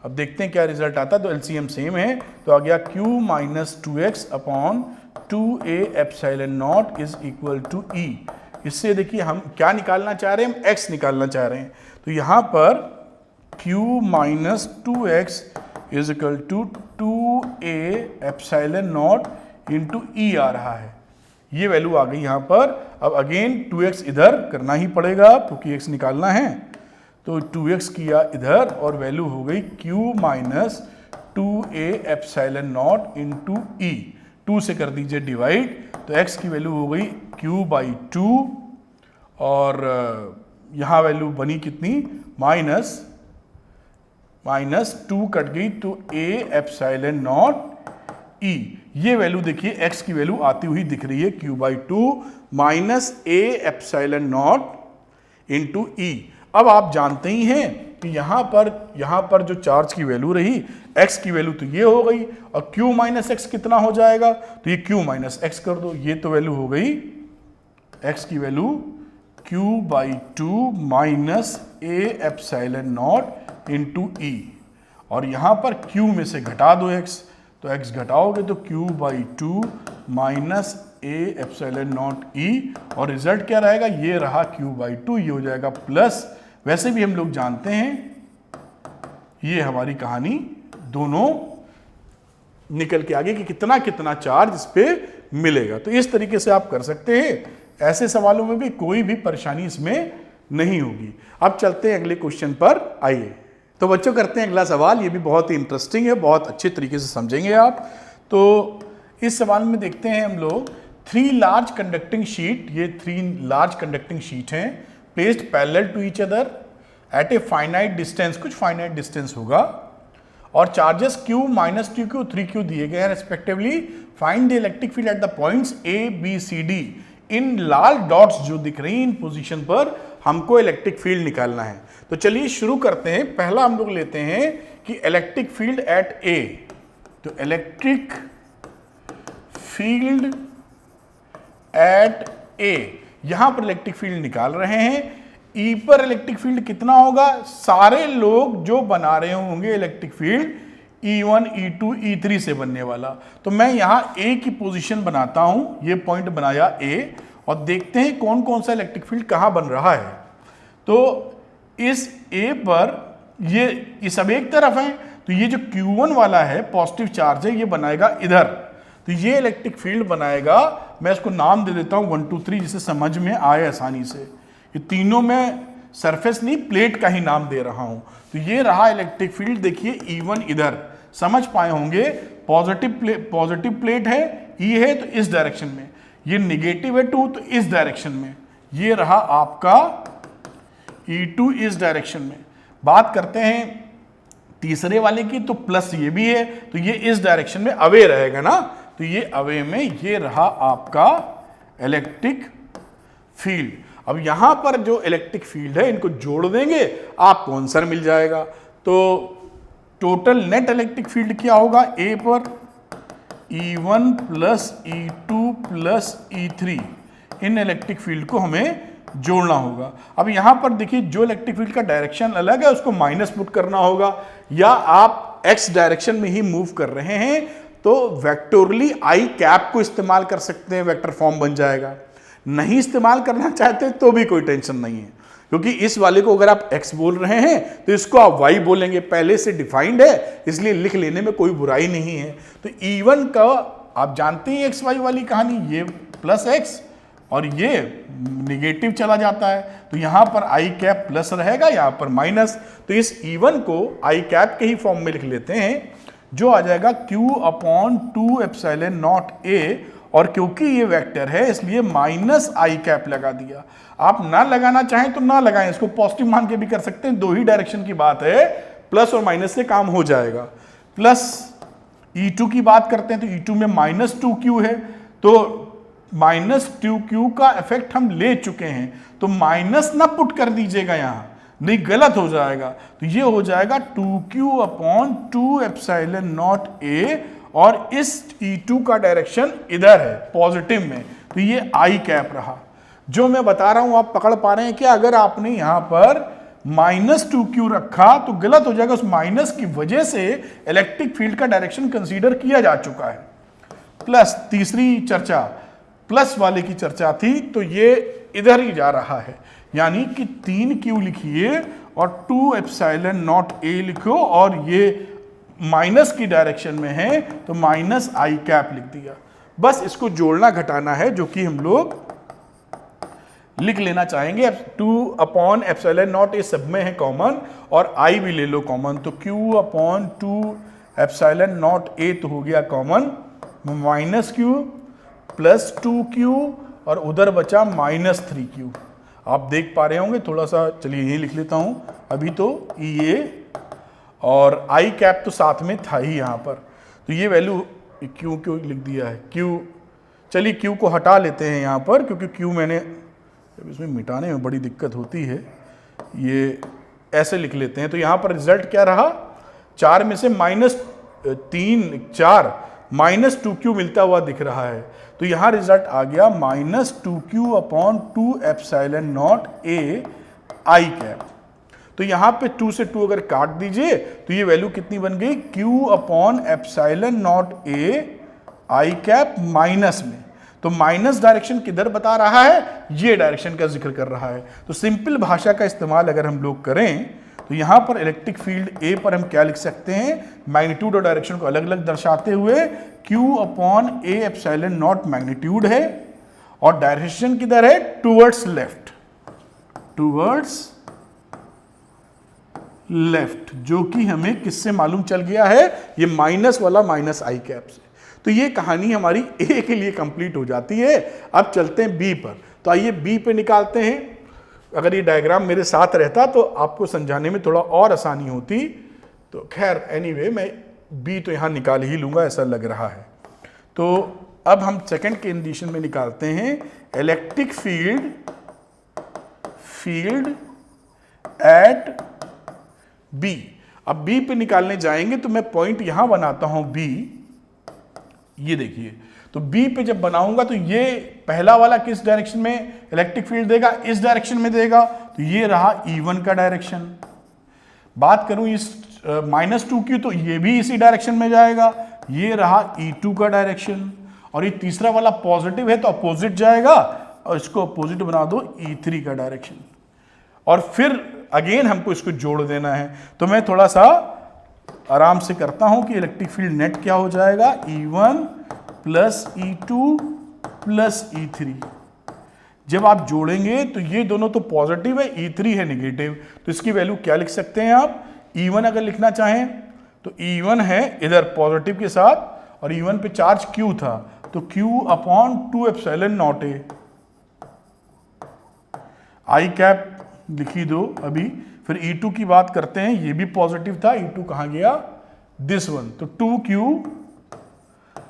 अब देखते हैं क्या रिजल्ट आता है। तो एलसीएम सेम है, तो आ गया q minus 2x upon 2a epsilon naught is equal to e। इससे देखिए हम क्या निकालना चाह रहे हैं, हम x निकालना चाह रहे हैं। तो यहाँ पर q minus 2x is equal to 2a epsilon naught into e आ रहा है, ये वैल्यू आ गई यहाँ पर। अब अगेन 2x इधर करना ही पड़ेगा क्योंकि x निकालना है, तो 2x किया इधर और वैल्यू हो गई q minus 2a epsilon naught into e। 2 से कर दीजिए डिवाइड, तो x की वैल्यू हो गई q बाई 2 और यहाँ वैल्यू बनी कितनी, माइनस 2 कट गई तो a एप्सिलॉन नॉट e। ये वैल्यू देखिए x की वैल्यू आती हुई दिख रही है q by 2 minus a epsilon naught into e। अब आप जानते ही हैं कि यहाँ पर जो चार्ज की वैल्यू रही, x की वैल्यू तो ये हो गई और q माइनस एक्स कितना हो जाएगा, तो ये q माइनस एक्स कर दो, ये तो वैल्यू हो गई x की value q by 2 minus a epsilon naught into e। और यहाँ पर q में से घटा दो x, तो x घटाओगे तो q by 2 minus a epsilon not e और रिजल्ट क्या रहेगा, ये रहा q बाई 2, ये हो जाएगा प्लस। वैसे भी हम लोग जानते हैं ये हमारी कहानी दोनों निकल के आगे कि कितना कितना चार्ज इस पे मिलेगा। तो इस तरीके से आप कर सकते हैं, ऐसे सवालों में भी कोई भी परेशानी इसमें नहीं होगी। अब चलते हैं अगले क्वेश्चन पर, आइए। तो बच्चों करते हैं अगला सवाल, ये भी बहुत ही इंटरेस्टिंग है, बहुत अच्छे तरीके से समझेंगे आप। तो इस सवाल में देखते हैं हम लोग 3 लार्ज कंडक्टिंग शीट, ये 3 लार्ज कंडक्टिंग शीट हैं placed parallel to each other at a finite distance, कुछ फाइनाइट डिस्टेंस होगा, और charges q minus 2q 3q दिए गए हैं respectively. Find the electric field at the points a b c d। In Lal dots जो दिख रही हैं इन पोजीशन पर हमको इलेक्ट्रिक फील्ड निकालना है। तो चलिए शुरू करते हैं। पहला हम लोग लेते हैं कि इलेक्ट्रिक फील्ड एट a, तो इलेक्ट्रिक फील्ड एट a, यहां पर इलेक्ट्रिक फील्ड निकाल रहे हैं। E पर इलेक्ट्रिक फील्ड कितना होगा, सारे लोग जो बना रहे होंगे electric field E1, E2, E3 से बनने वाला। तो मैं यहां A की पोजीशन बनाता हूं, ये पॉइंट बनाया A, और देखते हैं कौन कौन सा इलेक्ट्रिक फील्ड कहां बन रहा है। तो इस A पर ये सब एक तरफ है, तो ये जो Q1 वाला है पॉजिटिव चार्ज है, ये बनाएगा इधर, तो ये इलेक्ट्रिक फील्ड बनाएगा। मैं इसको नाम दे देता हूं 1 2 3, जिससे समझ में आए आसानी से। ये तीनों में सरफेस नहीं, प्लेट का ही नाम दे रहा हूं। तो ये रहा इलेक्ट्रिक फील्ड, देखिए E1 इधर, समझ पाए होंगे, पॉजिटिव प्लेट है, E है तो इस डायरेक्शन में, ये निगेटिव है 2 तो इस डायरेक्शन में, ये रहा आपका E2 इस डायरेक्शन में। बात करते हैं तीसरे वाले की, तो प्लस ये भी है, तो ये इस डायरेक्शन में अवे रहेगा ना, तो ये अवे में ये रहा आपका इलेक्ट्रिक फील्ड। अब यहां पर जो इलेक्ट्रिक फील्ड है इनको जोड़ देंगे, आपको आंसर मिल जाएगा। तो टोटल नेट इलेक्ट्रिक फील्ड क्या होगा, ए पर E1 plus E2 plus E3, इन इलेक्ट्रिक फील्ड को हमें जोड़ना होगा। अब यहां पर देखिए जो इलेक्ट्रिक फील्ड का डायरेक्शन अलग है उसको माइनस पुट करना होगा, या आप एक्स डायरेक्शन में ही मूव कर रहे हैं तो वेक्टोरली आई कैप को इस्तेमाल कर सकते हैं, वेक्टर फॉर्म बन जाएगा। नहीं इस्तेमाल करना चाहते तो भी कोई टेंशन नहीं है, क्योंकि इस वाले को अगर आप x बोल रहे हैं तो इसको आप y बोलेंगे, पहले से डिफाइंड है, इसलिए लिख लेने में कोई बुराई नहीं है। तो E1 का आप जानते हैं x y वाली कहानी, ये प्लस x और ये निगेटिव चला जाता है, तो यहां पर आई कैप प्लस रहेगा, यहां पर माइनस। तो इस E1 को आई कैप के ही फॉर्म में लिख लेते हैं, जो आ जाएगा Q upon 2 epsilon not A, और क्योंकि ये वेक्टर है इसलिए माइनस आई कैप लगा दिया। आप ना लगाना चाहें तो ना लगाएं, इसको पॉजिटिव मान के भी कर सकते हैं, दो ही डायरेक्शन की बात है, प्लस और माइनस से काम हो जाएगा। प्लस E2 की बात करते हैं तो E2 में माइनस 2Q है, तो माइनस 2Q का इफेक्ट हम ले चुके हैं, तो माइनस ना पुट कर दीजिएगा यहां, नहीं गलत हो जाएगा। तो ये हो जाएगा 2Q upon 2 epsilon not A, और इस E2 का डायरेक्शन इधर है पॉजिटिव में, तो ये आई कैप रहा। जो मैं बता रहा हूं आप पकड़ पा रहे हैं कि अगर आपने यहां पर -2q रखा तो गलत हो जाएगा, उस माइनस की वजह से इलेक्ट्रिक फील्ड का डायरेक्शन कंसीडर किया जा चुका है। प्लस तीसरी चर्चा प्लस वाले की चर्चा थी, तो ये इधर ही जा रहा है, यानी कि 3q लिखिए और 2 एप्सिलॉन नॉट a लिखो, और ये माइनस की डायरेक्शन में है तो माइनस आई कैप लिख दिया। बस इसको जोड़ना घटाना है, जो कि हम लोग लिख लेना चाहेंगे। 2 अपॉन एप्सिलॉन नॉट ए सब में है कॉमन, और आई भी ले लो कॉमन, तो q upon 2 epsilon not a तो हो गया कॉमन, -q प्लस 2q और उधर बचा -3q। आप देख पा रहे होंगे, थोड़ा सा चलिए यही लिख लेता हूं अभी, तो ये और आई कैप तो साथ में था ही यहाँ पर, तो ये वैल्यू क्यों लिख दिया है q। चलिए q को हटा लेते हैं यहाँ पर, क्योंकि q मैंने इसमें मिटाने में बड़ी दिक्कत होती है, ये ऐसे लिख लेते हैं। तो यहाँ पर रिजल्ट क्या रहा, 4 में से -4 -2q मिलता हुआ दिख रहा है, तो यहाँ रिजल्ट आ गया -2q upon 2 epsilon not a I cap. तो यहाँ पे 2 से 2 अगर काट दीजिए तो ये वैल्यू कितनी बन गई, q upon epsilon not a I cap minus में, तो माइनस डायरेक्शन किधर बता रहा है, ये डायरेक्शन का जिक्र कर रहा है। तो सिंपल भाषा का इस्तेमाल अगर हम लोग करें तो यहां पर इलेक्ट्रिक फील्ड A पर हम क्या लिख सकते हैं, मैग्नीट्यूड और डायरेक्शन को अलग अलग दर्शाते हुए Q upon A epsilon not magnitude है, और डायरेक्शन किधर है, टूवर्ड्स लेफ्ट, टूवर्ड्स लेफ्ट, जो कि हमें किससे मालूम चल गया है, ये माइनस वाला माइनस आई कैप से। तो ये कहानी हमारी A के लिए कंप्लीट हो जाती है। अब चलते हैं B पर, तो आइए B पे निकालते हैं। अगर ये डायग्राम मेरे साथ रहता तो आपको समझाने में थोड़ा और आसानी होती, तो खैर एनीवे मैं B तो यहाँ निकाल ही लूँगा, ऐसा लग रहा है। तो अब हम सेकंड कंडीशन में निकालते हैं इलेक्ट्रिक फील्ड एट B। अब B पे निकालने जाएंगे तो मैं पॉइंट यहाँ बनाता हूँ B, ये देखिए, तो B पे जब बनाऊंगा तो ये पहला वाला किस डायरेक्शन में इलेक्ट्रिक फील्ड देगा, इस डायरेक्शन में देगा, तो ये रहा E1 का डायरेक्शन। बात करूं इस -2 की, तो ये भी इसी डायरेक्शन में जाएगा, ये रहा E2 का डायरेक्शन, और ये तीसरा वाला पॉजिटिव है तो अपोजिट जाएगा, और इसको अपोजिट बना दो E3 का डायरेक्शन, और फिर अगेन हमको इसको जोड़ देना है। तो मैं थोड़ा सा आराम से करता हूं कि इलेक्ट्रिक फील्ड नेट क्या हो जाएगा, E1 plus E2 plus E3। जब आप जोड़ेंगे तो ये दोनों तो पॉजिटिव है, E3 है निगेटिव, तो इसकी वैल्यू क्या लिख सकते हैं आप, E1 अगर लिखना चाहें तो E1 है इधर पॉजिटिव के साथ, और E1 पे चार्ज Q था, तो Q upon 2 epsilon not a, I cap लिखी दो अभी। फिर E2 की बात करते हैं, ये भी पॉजिटिव था, E2 कहाँ गया, दिस वन, तो 2Q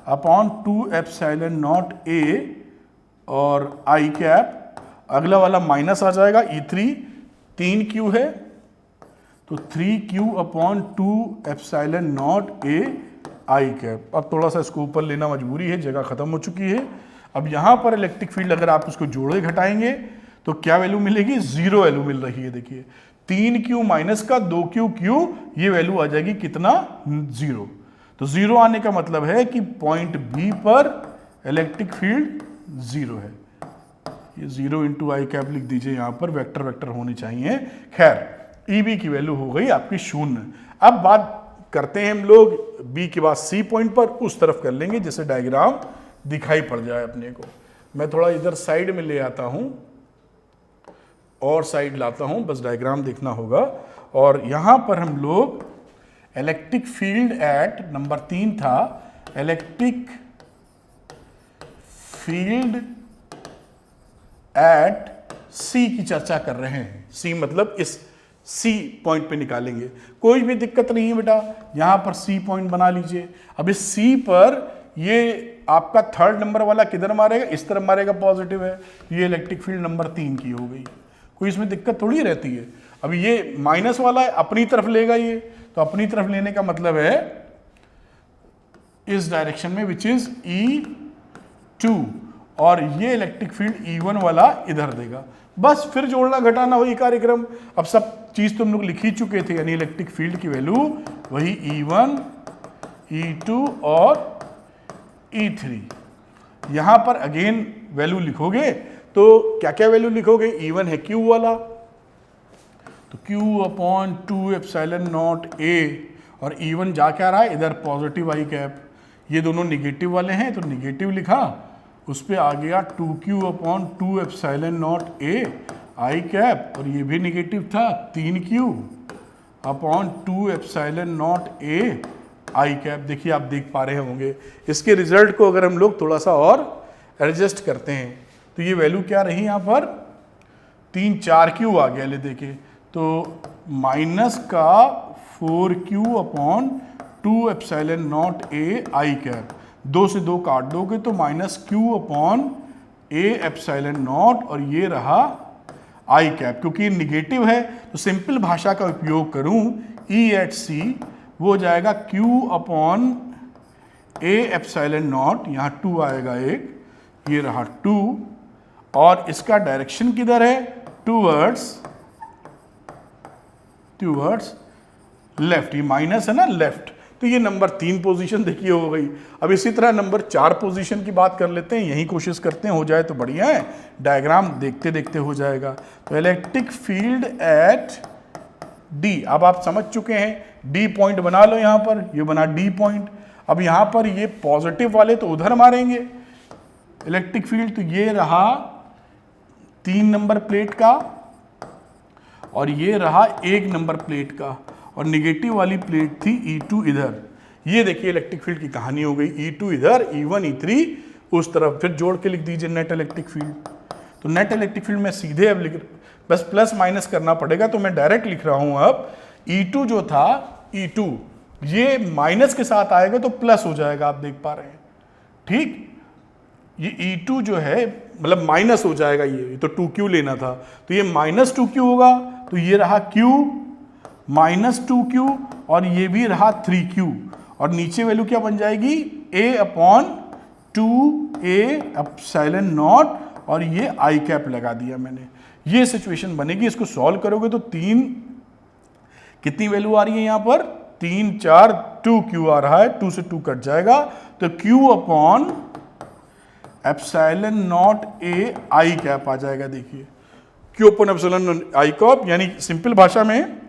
upon 2 epsilon not a और आई कैप, अगला वाला माइनस आ जाएगा, E3 3Q है तो 3Q upon 2 epsilon not a I cap. अब थोड़ा सा इसको ऊपर लेना मजबूरी है, जगह खत्म हो चुकी है। अब यहां पर इलेक्ट्रिक फील्ड अगर आप इसको जोड़े घटाएंगे तो क्या वैल्यू मिलेगी, 0 वैल्यू मिल रही है। देखिए 3Q माइनस का 2Q, ये वैल्यू आ जाएगी कितना, 0। तो 0 आने का मतलब है कि पॉइंट B पर इलेक्ट्रिक फील्ड 0 है। ये 0 इंटू आई कैप लिख दीजिए, यहां पर वेक्टर वेक्टर होने चाहिए। खैर EB की वैल्यू हो गई आपकी 0। अब बात करते हैं हम लोग B के बाद C पॉइंट पर, उस तरफ कर लेंगे जैसे डायग्राम दिखाई पड़ जाए अपने को। मैं थोड़ा इधर साइड में ले आता हूं और साइड लाता हूं, बस डायग्राम देखना होगा। और यहां पर हम लोग इलेक्ट्रिक फील्ड एट नंबर 3 था, इलेक्ट्रिक फील्ड एट C की चर्चा कर रहे हैं। C मतलब इस C पॉइंट पे निकालेंगे, कोई भी दिक्कत नहीं है बेटा, यहां पर C पॉइंट बना लीजिए। अब इस C पर ये आपका थर्ड नंबर वाला किधर मारेगा, इस तरफ मारेगा, पॉजिटिव है, ये इलेक्ट्रिक फील्ड नंबर 3 की हो गई, कोई इसमें दिक्कत थोड़ी रहती है। अब ये माइनस वाला है, अपनी तरफ लेगा ये, तो अपनी तरफ लेने का मतलब है इस डायरेक्शन में, विच इज E2, और ये इलेक्ट्रिक फील्ड E1 वाला इधर देगा। बस फिर जोड़ना घटाना वही कार्यक्रम। अब सब चीज़ तो हम लोग लिख ही चुके थे, यानी इलेक्ट्रिक फील्ड की वैल्यू वही E1, E2 और E3। यहाँ पर अगेन वैल्यू लिखोगे तो क्या क्या वैल्यू लिखोगे? E1 है Q वाला, तो Q/2ε0A, और E1 जा क्या रहा है इधर पॉजिटिव आई कैप, ये दोनों निगेटिव वाले हैं तो निगेटिव लिखा, उस पर आ गया 2Q/2ε0A आई कैप, और ये भी निगेटिव था 3Q/2ε0A आई कैप। देखिए आप देख पा रहे होंगे, इसके रिजल्ट को अगर हम लोग थोड़ा सा और एडजस्ट करते हैं तो ये वैल्यू क्या रही यहाँ पर 3-4Q आ गया। ले देखिए तो माइनस का 4Q/2ε0A आई कैप, 2 से 2 काट दोगे तो -Q/A/0, और ये रहा आई कैप। क्योंकि ये निगेटिव है तो सिंपल भाषा का उपयोग करूं E@C वो हो जाएगा Q/A/0, यहाँ 2 आएगा एक, ये रहा 2, और इसका डायरेक्शन किधर है? टूवर्ड्स लेफ्ट, ये माइनस है ना लेफ्ट, तो ये नंबर 3 पोजीशन देखिए हो गई। अब इसी तरह नंबर 4 पोजीशन की बात कर लेते हैं, यही कोशिश करते हैं, हो जाए तो बढ़िया है, डायग्राम देखते देखते हो जाएगा। तो इलेक्ट्रिक फील्ड एट डी, अब आप समझ चुके हैं, डी पॉइंट बना लो, यहाँ पर ये बना डी पॉइंट। अब यहाँ पर ये पॉजिटिव वाले तो उधर मारेंगे इलेक्ट्रिक फील्ड, तो ये रहा 3 नंबर प्लेट का, और ये रहा 1 नंबर प्लेट का, और निगेटिव वाली प्लेट थी E2 इधर। ये देखिए इलेक्ट्रिक फील्ड की कहानी हो गई, E2 इधर, E1 E3 उस तरफ, फिर जोड़ के लिख दीजिए नेट इलेक्ट्रिक फील्ड। तो नेट इलेक्ट्रिक फील्ड में सीधे अब बस प्लस माइनस करना पड़ेगा, तो मैं डायरेक्ट लिख रहा हूं अब E2 जो था E2, ये माइनस के साथ आएगा तो प्लस हो जाएगा, आप देख पा रहे हैं, ठीक। ये E2 जो है मतलब माइनस हो जाएगा, ये तो 2Q लेना था, तो ये -2Q होगा, तो ये रहा Q -2Q, और ये भी रहा 3Q, और नीचे वैल्यू क्या बन जाएगी A/2A/0, और ये आई कैप लगा दिया मैंने। ये सिचुएशन बनेगी, इसको सॉल्व करोगे तो 3 कितनी वैल्यू आ रही है यहाँ पर 3 4 2Q आ रहा है, 2 से 2 कट जाएगा, तो Q/ε0A आई कैप आ जाएगा। देखिए Q/ε0 कैप, यानी सिंपल भाषा में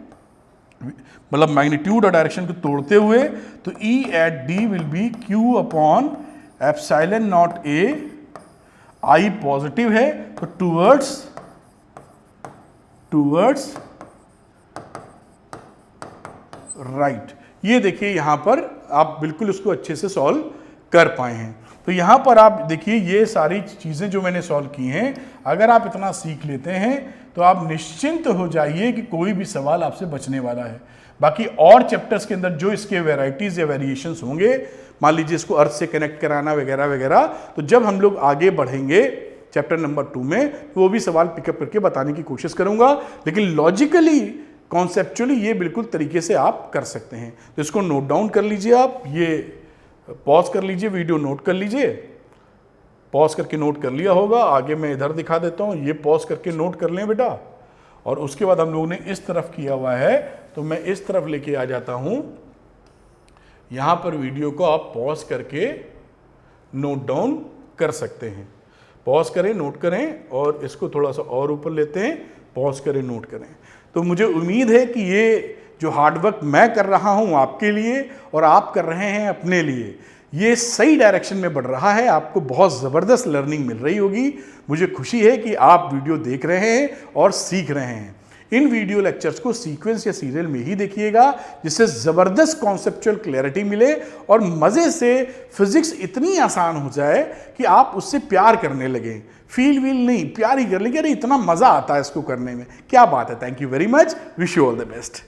मतलब मैग्नीट्यूड और डायरेक्शन को तोड़ते हुए, तो E@D will be Q/ε0A, I positive है तो टूवर्ड्स राइट। ये देखिए यहां पर आप बिल्कुल उसको अच्छे से सॉल्व कर पाए हैं। तो यहां पर आप देखिए ये सारी चीजें जो मैंने सॉल्व की हैं, अगर आप इतना सीख लेते हैं तो आप निश्चिंत हो जाइए कि कोई भी सवाल आपसे बचने वाला है। बाकी और चैप्टर्स के अंदर जो इसके वेराइटीज या वेरिएशंस होंगे, मान लीजिए इसको अर्थ से कनेक्ट कराना वगैरह वगैरह, तो जब हम लोग आगे बढ़ेंगे चैप्टर नंबर 2 में, तो वो भी सवाल पिकअप करके बताने की कोशिश करूंगा। लेकिन लॉजिकली कॉन्सेप्चुअली ये बिल्कुल तरीके से आप कर सकते हैं। तो इसको नोट डाउन कर लीजिए, आप ये पॉज कर लीजिए, वीडियो नोट कर लीजिए, पॉज करके नोट कर लिया होगा। आगे मैं इधर दिखा देता हूँ, ये पॉज करके नोट कर लें बेटा। और उसके बाद हम लोगों ने इस तरफ किया हुआ है, तो मैं इस तरफ लेके आ जाता हूँ। यहाँ पर वीडियो को आप पॉज करके नोट डाउन कर सकते हैं। पॉज करें, नोट करें, और इसको थोड़ा सा और ऊपर लेते हैं, पॉज करें, नोट करें। तो मुझे उम्मीद है कि ये जो हार्डवर्क मैं कर रहा हूँ आपके लिए और आप कर रहे हैं अपने लिए, ये सही डायरेक्शन में बढ़ रहा है। आपको बहुत ज़बरदस्त लर्निंग मिल रही होगी। मुझे खुशी है कि आप वीडियो देख रहे हैं और सीख रहे हैं। इन वीडियो लेक्चर्स को सीक्वेंस या सीरियल में ही देखिएगा, जिससे ज़बरदस्त कॉन्सेप्चुअल क्लैरिटी मिले और मज़े से फिजिक्स इतनी आसान हो जाए कि आप उससे प्यार करने लगें। फील वील नहीं, प्यार ही कर लेंगे, अरे इतना मज़ा आता है इसको करने में, क्या बात है। Thank you very much, wish you all the best.